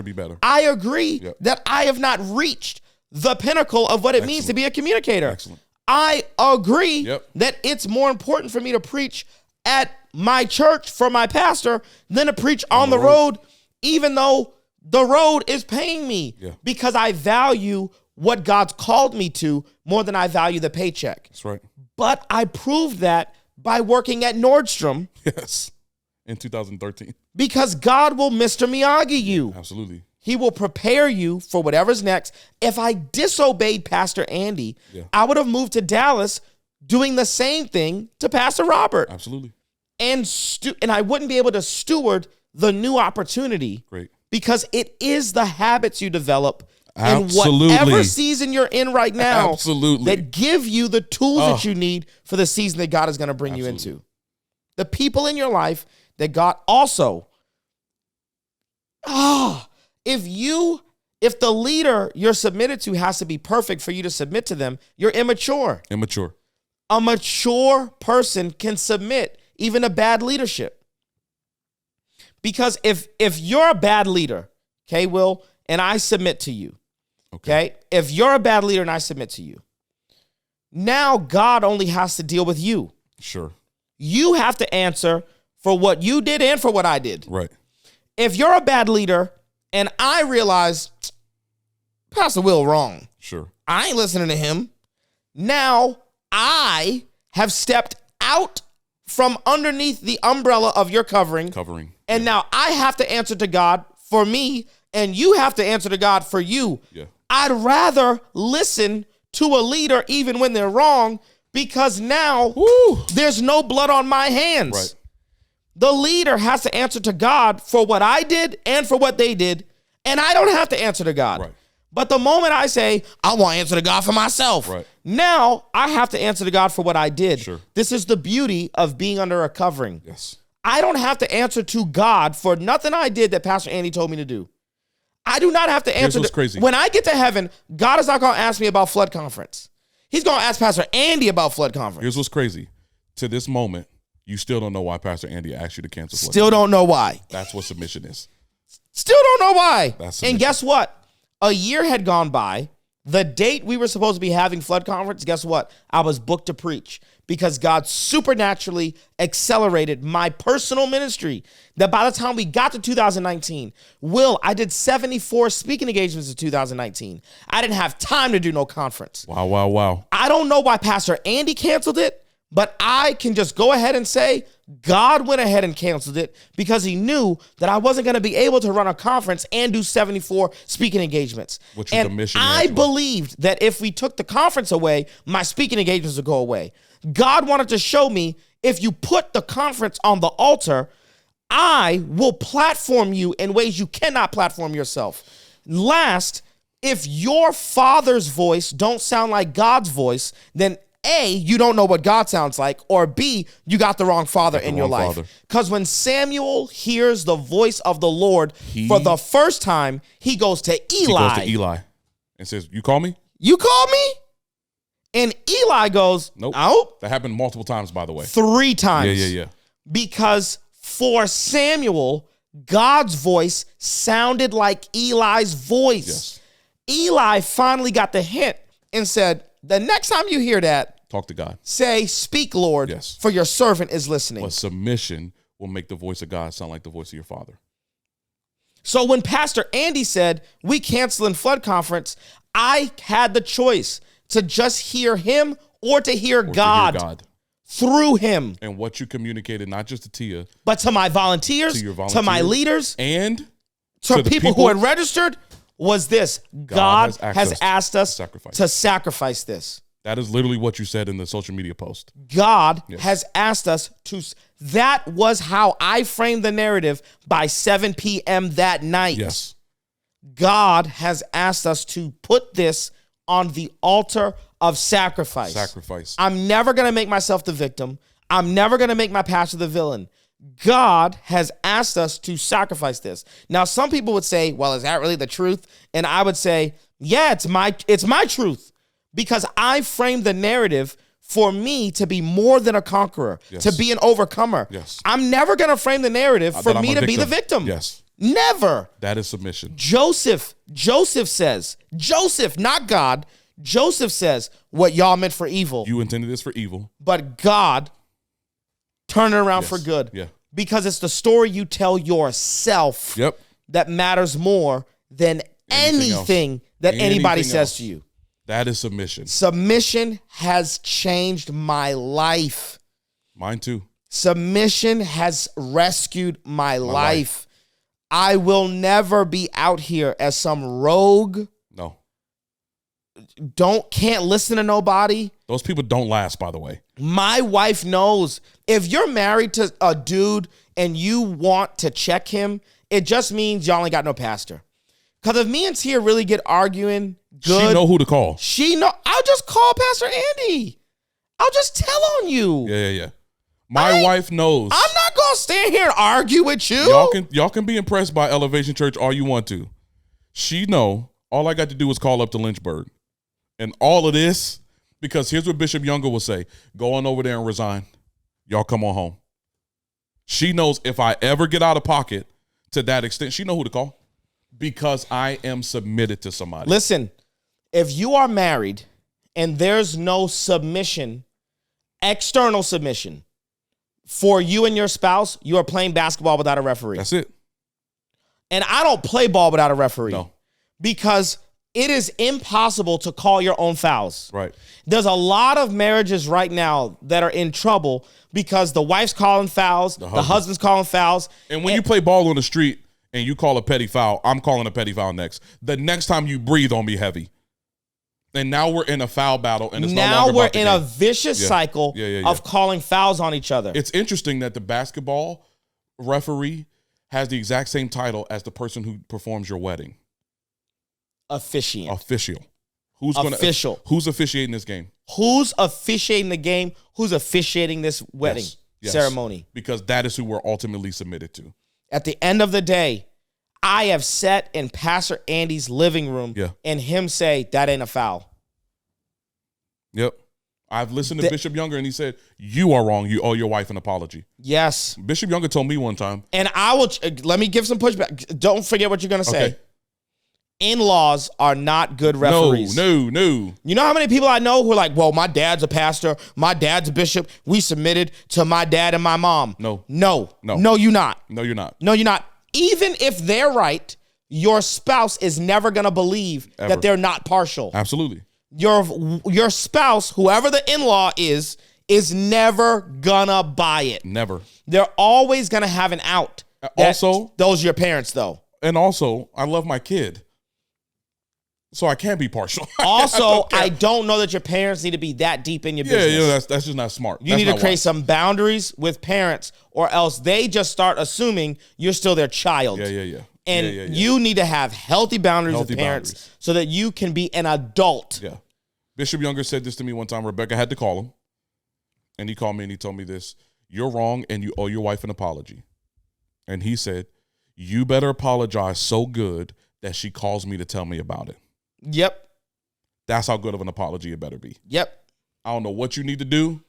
Speaker 1: I agree that I have not reached the pinnacle of what it means to be a communicator.
Speaker 2: Excellent.
Speaker 1: I agree that it's more important for me to preach at my church for my pastor than to preach on the road, even though the road is paying me because I value what God's called me to more than I value the paycheck.
Speaker 2: That's right.
Speaker 1: But I proved that by working at Nordstrom.
Speaker 2: Yes. In 2013.
Speaker 1: Because God will Mr. Miyagi you.
Speaker 2: Absolutely.
Speaker 1: He will prepare you for whatever's next. If I disobeyed Pastor Andy, I would have moved to Dallas doing the same thing to Pastor Robert.
Speaker 2: Absolutely.
Speaker 1: And I wouldn't be able to steward the new opportunity.
Speaker 2: Great.
Speaker 1: Because it is the habits you develop in whatever season you're in right now that give you the tools that you need for the season that God is going to bring you into. The people in your life that God also, if the leader you're submitted to has to be perfect for you to submit to them, you're immature. A mature person can submit even to bad leadership. Because if you're a bad leader, okay, Will, and I submit to you, okay? If you're a bad leader and I submit to you, now God only has to deal with you.
Speaker 2: Sure.
Speaker 1: You have to answer for what you did and for what I did.
Speaker 2: Right.
Speaker 1: If you're a bad leader and I realize Pastor Will wrong.
Speaker 2: Sure.
Speaker 1: I ain't listening to him. Now I have stepped out from underneath the umbrella of your covering. And now I have to answer to God for me and you have to answer to God for you.
Speaker 2: Yeah.
Speaker 1: I'd rather listen to a leader even when they're wrong, because now there's no blood on my hands.
Speaker 2: Right.
Speaker 1: The leader has to answer to God for what I did and for what they did, and I don't have to answer to God.
Speaker 2: Right.
Speaker 1: But the moment I say, I want to answer to God for myself,
Speaker 2: Right.
Speaker 1: now I have to answer to God for what I did.
Speaker 2: Sure.
Speaker 1: This is the beauty of being under a covering.
Speaker 2: Yes.
Speaker 1: I don't have to answer to God for nothing I did that Pastor Andy told me to do. I do not have to answer.
Speaker 2: Here's what's crazy.
Speaker 1: When I get to heaven, God is not going to ask me about flood conference. He's going to ask Pastor Andy about flood conference.
Speaker 2: Here's what's crazy. To this moment, you still don't know why Pastor Andy asked you to cancel flood.
Speaker 1: Still don't know why.
Speaker 2: That's what submission is.
Speaker 1: Still don't know why.
Speaker 2: That's
Speaker 1: and guess what? A year had gone by. The date we were supposed to be having flood conference, guess what? I was booked to preach because God supernaturally accelerated my personal ministry. That by the time we got to 2019, I did 74 speaking engagements in 2019. I didn't have time to do no conference.
Speaker 2: Wow, wow, wow.
Speaker 1: I don't know why Pastor Andy canceled it, but I can just go ahead and say God went ahead and canceled it because he knew that I wasn't going to be able to run a conference and do 74 speaking engagements.
Speaker 2: Which was
Speaker 1: and
Speaker 2: the mission.
Speaker 1: I believed that if we took the conference away, my speaking engagements would go away. God wanted to show me, if you put the conference on the altar, I will platform you in ways you cannot platform yourself. Last, if your father's voice don't sound like God's voice, then A, you don't know what God sounds like, or B, you got the wrong father in your life. Because when Samuel hears the voice of the Lord for the first time, he goes to Eli.
Speaker 2: He goes to Eli and says, you call me?
Speaker 1: You call me? And Eli goes,
Speaker 2: nope.
Speaker 1: Nope.
Speaker 2: That happened multiple times, by the way.
Speaker 1: 3 times.
Speaker 2: Yeah.
Speaker 1: Because for Samuel, God's voice sounded like Eli's voice. Yes. Eli finally got the hint and said, the next time you hear that,
Speaker 2: talk to God.
Speaker 1: Say, speak, Lord,
Speaker 2: yes,
Speaker 1: for your servant is listening.
Speaker 2: But submission will make the voice of God sound like the voice of your father.
Speaker 1: So when Pastor Andy said, we canceling flood conference, I had the choice to just hear him or to hear God through him.
Speaker 2: And what you communicated, not just to Tia,
Speaker 1: but to my volunteers, to my leaders,
Speaker 2: and
Speaker 1: to people who had registered, was this: God has asked us to sacrifice this.
Speaker 2: That is literally what you said in the social media post.
Speaker 1: God has asked us to. That was how I framed the narrative by 7 p.m. that night.
Speaker 2: Yes.
Speaker 1: God has asked us to put this on the altar of sacrifice. I'm never going to make myself the victim. I'm never going to make my pastor the villain. God has asked us to sacrifice this. Now, some people would say, well, is that really the truth? And I would say, yeah, it's my truth, because I framed the narrative for me to be more than a conqueror, to be an overcomer.
Speaker 2: Yes.
Speaker 1: I'm never going to frame the narrative for me to be the victim.
Speaker 2: Yes.
Speaker 1: Never.
Speaker 2: That is submission.
Speaker 1: Joseph says, not God. Joseph says, what y'all meant for evil,
Speaker 2: you intended this for evil,
Speaker 1: but God turned it around for good.
Speaker 2: Yeah.
Speaker 1: Because it's the story you tell yourself that matters more than anything that anybody says to you.
Speaker 2: That is submission.
Speaker 1: Submission has changed my life.
Speaker 2: Mine too.
Speaker 1: Submission has rescued my life. I will never be out here as some rogue.
Speaker 2: No.
Speaker 1: Can't listen to nobody.
Speaker 2: Those people don't last, by the way.
Speaker 1: My wife knows. If you're married to a dude and you want to check him, it just means y'all ain't got no pastor. Because if me and Tia really get arguing, good.
Speaker 2: She know who to call.
Speaker 1: I'll just call Pastor Andy. I'll just tell on you.
Speaker 2: Yeah. My wife knows.
Speaker 1: I'm not going to stand here and argue with you.
Speaker 2: Y'all can be impressed by Elevation Church all you want to. She know all I got to do is call up to Lynchburg. And all of this, because here's what Bishop Younger will say: go on over there and resign. Y'all come on home. She knows if I ever get out of pocket to that extent, she know who to call, because I am submitted to somebody.
Speaker 1: Listen, if you are married and there's no submission, external submission for you and your spouse, you are playing basketball without a referee.
Speaker 2: That's it.
Speaker 1: And I don't play ball without a referee.
Speaker 2: No.
Speaker 1: Because it is impossible to call your own fouls.
Speaker 2: Right.
Speaker 1: There's a lot of marriages right now that are in trouble because the wife's calling fouls, the husband's calling fouls.
Speaker 2: And when you play ball on the street, and you call a petty foul, I'm calling a petty foul next. The next time you breathe on me heavy. And now we're in a foul battle, and it's
Speaker 1: now
Speaker 2: no longer
Speaker 1: we're
Speaker 2: about the
Speaker 1: in
Speaker 2: game.
Speaker 1: a vicious cycle of calling fouls on each other.
Speaker 2: It's interesting that the basketball referee has the exact same title as the person who performs your wedding.
Speaker 1: Officiant.
Speaker 2: Official. Who's officiating this game?
Speaker 1: Who's officiating the game? Who's officiating this wedding ceremony?
Speaker 2: Because that is who we're ultimately submitted to.
Speaker 1: At the end of the day, I have sat in Pastor Andy's living room and him say, that ain't a foul.
Speaker 2: Yep. I've listened to Bishop Younger, and he said, you are wrong. You owe your wife an apology.
Speaker 1: Yes.
Speaker 2: Bishop Younger told me one time.
Speaker 1: And I will, let me give some pushback. Don't forget what you're going to say. Okay. In-laws are not good referees.
Speaker 2: No.
Speaker 1: You know how many people I know who are like, well, my dad's a pastor, my dad's a bishop, we submitted to my dad and my mom.
Speaker 2: No,
Speaker 1: you're not.
Speaker 2: No, you're not.
Speaker 1: No, you're not. Even if they're right, your spouse is never going to believe that they're not partial.
Speaker 2: Absolutely.
Speaker 1: Your spouse, whoever the in-law is never going to buy it.
Speaker 2: Never.
Speaker 1: They're always going to have an out.
Speaker 2: Also,
Speaker 1: those are your parents, though.
Speaker 2: And also, I love my kid. So I can't be partial.
Speaker 1: Also, I don't know that your parents need to be that deep in your business.
Speaker 2: Yeah, that's just not smart.
Speaker 1: You need to create some boundaries with parents, or else they just start assuming you're still their child.
Speaker 2: Yeah.
Speaker 1: And you need to have healthy boundaries with parents so that you can be an adult.
Speaker 2: Yeah. Bishop Younger said this to me one time. Rebecca had to call him. And he called me and he told me this. You're wrong and you owe your wife an apology. And he said, you better apologize so good that she calls me to tell me about it.
Speaker 1: Yep.
Speaker 2: That's how good of an apology it better be.
Speaker 1: Yep.
Speaker 2: I don't know what you need to do,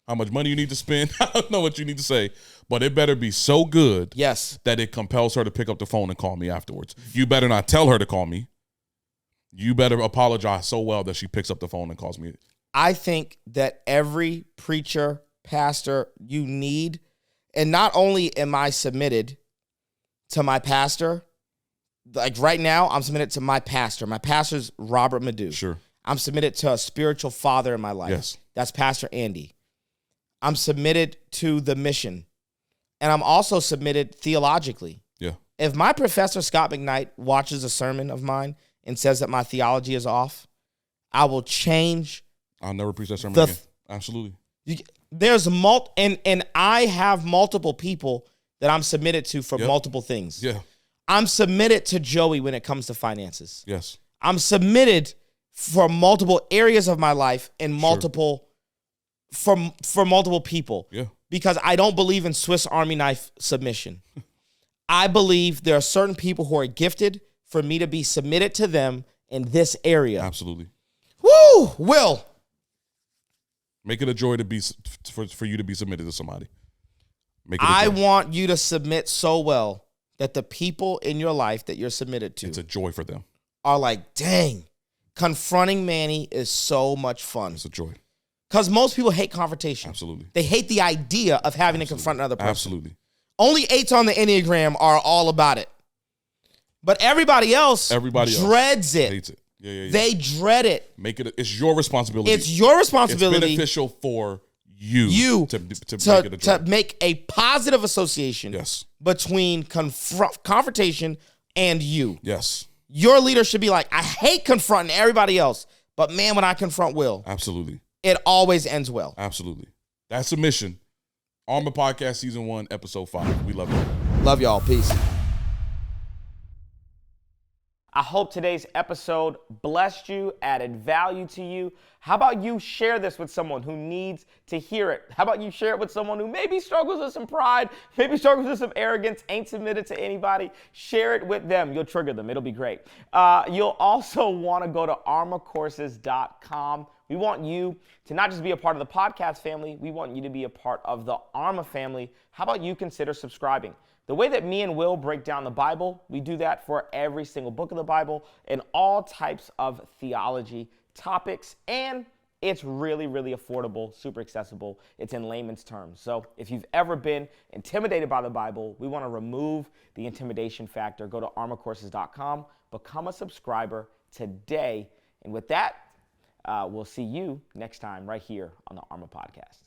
Speaker 2: how much money you need to spend. I don't know what you need to say, but it better be so good that it compels her to pick up the phone and call me afterwards. You better not tell her to call me. You better apologize so well that she picks up the phone and calls me.
Speaker 1: I think that every preacher, pastor you need, and not only am I submitted to my pastor, like right now, I'm submitted to my pastor. My pastor's Robert Madu.
Speaker 2: Sure.
Speaker 1: I'm submitted to a spiritual father in my life.
Speaker 2: Yes.
Speaker 1: That's Pastor Andy. I'm submitted to the mission. And I'm also submitted theologically.
Speaker 2: Yeah.
Speaker 1: If my professor, Scott McKnight, watches a sermon of mine and says that my theology is off, I will change.
Speaker 2: I'll never preach that sermon again. Absolutely.
Speaker 1: There's and I have multiple people that I'm submitted to for multiple things.
Speaker 2: Yeah.
Speaker 1: I'm submitted to Joey when it comes to finances.
Speaker 2: Yes.
Speaker 1: I'm submitted for multiple areas of my life and multiple for multiple people.
Speaker 2: Yeah.
Speaker 1: Because I don't believe in Swiss Army knife submission. I believe there are certain people who are gifted for me to be submitted to them in this area.
Speaker 2: Absolutely.
Speaker 1: Woo! Will.
Speaker 2: Make it a joy to be for you to be submitted to somebody.
Speaker 1: I want you to submit so well that the people in your life that you're submitted to,
Speaker 2: it's a joy for them,
Speaker 1: are like, dang, confronting Manny is so much fun.
Speaker 2: It's a joy.
Speaker 1: Because most people hate confrontation.
Speaker 2: Absolutely.
Speaker 1: They hate the idea of having to confront another person.
Speaker 2: Absolutely.
Speaker 1: Only 8s on the Enneagram are all about it. But everybody else dreads it.
Speaker 2: Hates it. Yeah.
Speaker 1: They dread it.
Speaker 2: It's your responsibility.
Speaker 1: It's your responsibility.
Speaker 2: It's beneficial for you to
Speaker 1: make a positive association between confrontation and you.
Speaker 2: Yes.
Speaker 1: Your leader should be like, I hate confronting everybody else, but man, when I confront Will,
Speaker 2: absolutely,
Speaker 1: it always ends well.
Speaker 2: Absolutely. That's the mission. ARMA Podcast Season 1, Episode 5. We love you.
Speaker 1: Love y'all. Peace. I hope today's episode blessed you, added value to you. How about you share this with someone who needs to hear it? How about you share it with someone who maybe struggles with some pride, maybe struggles with some arrogance, ain't submitted to anybody? Share it with them. You'll trigger them. It'll be great. You'll also want to go to armacourses.com. We want you to not just be a part of the podcast family, we want you to be a part of the ARMA family. How about you consider subscribing? The way that me and Will break down the Bible, we do that for every single book of the Bible and all types of theology topics, and it's really, really affordable, super accessible. It's in layman's terms. So if you've ever been intimidated by the Bible, we want to remove the intimidation factor. Go to armacourses.com, become a subscriber today. And with that, we'll see you next time right here on the ARMA Podcast.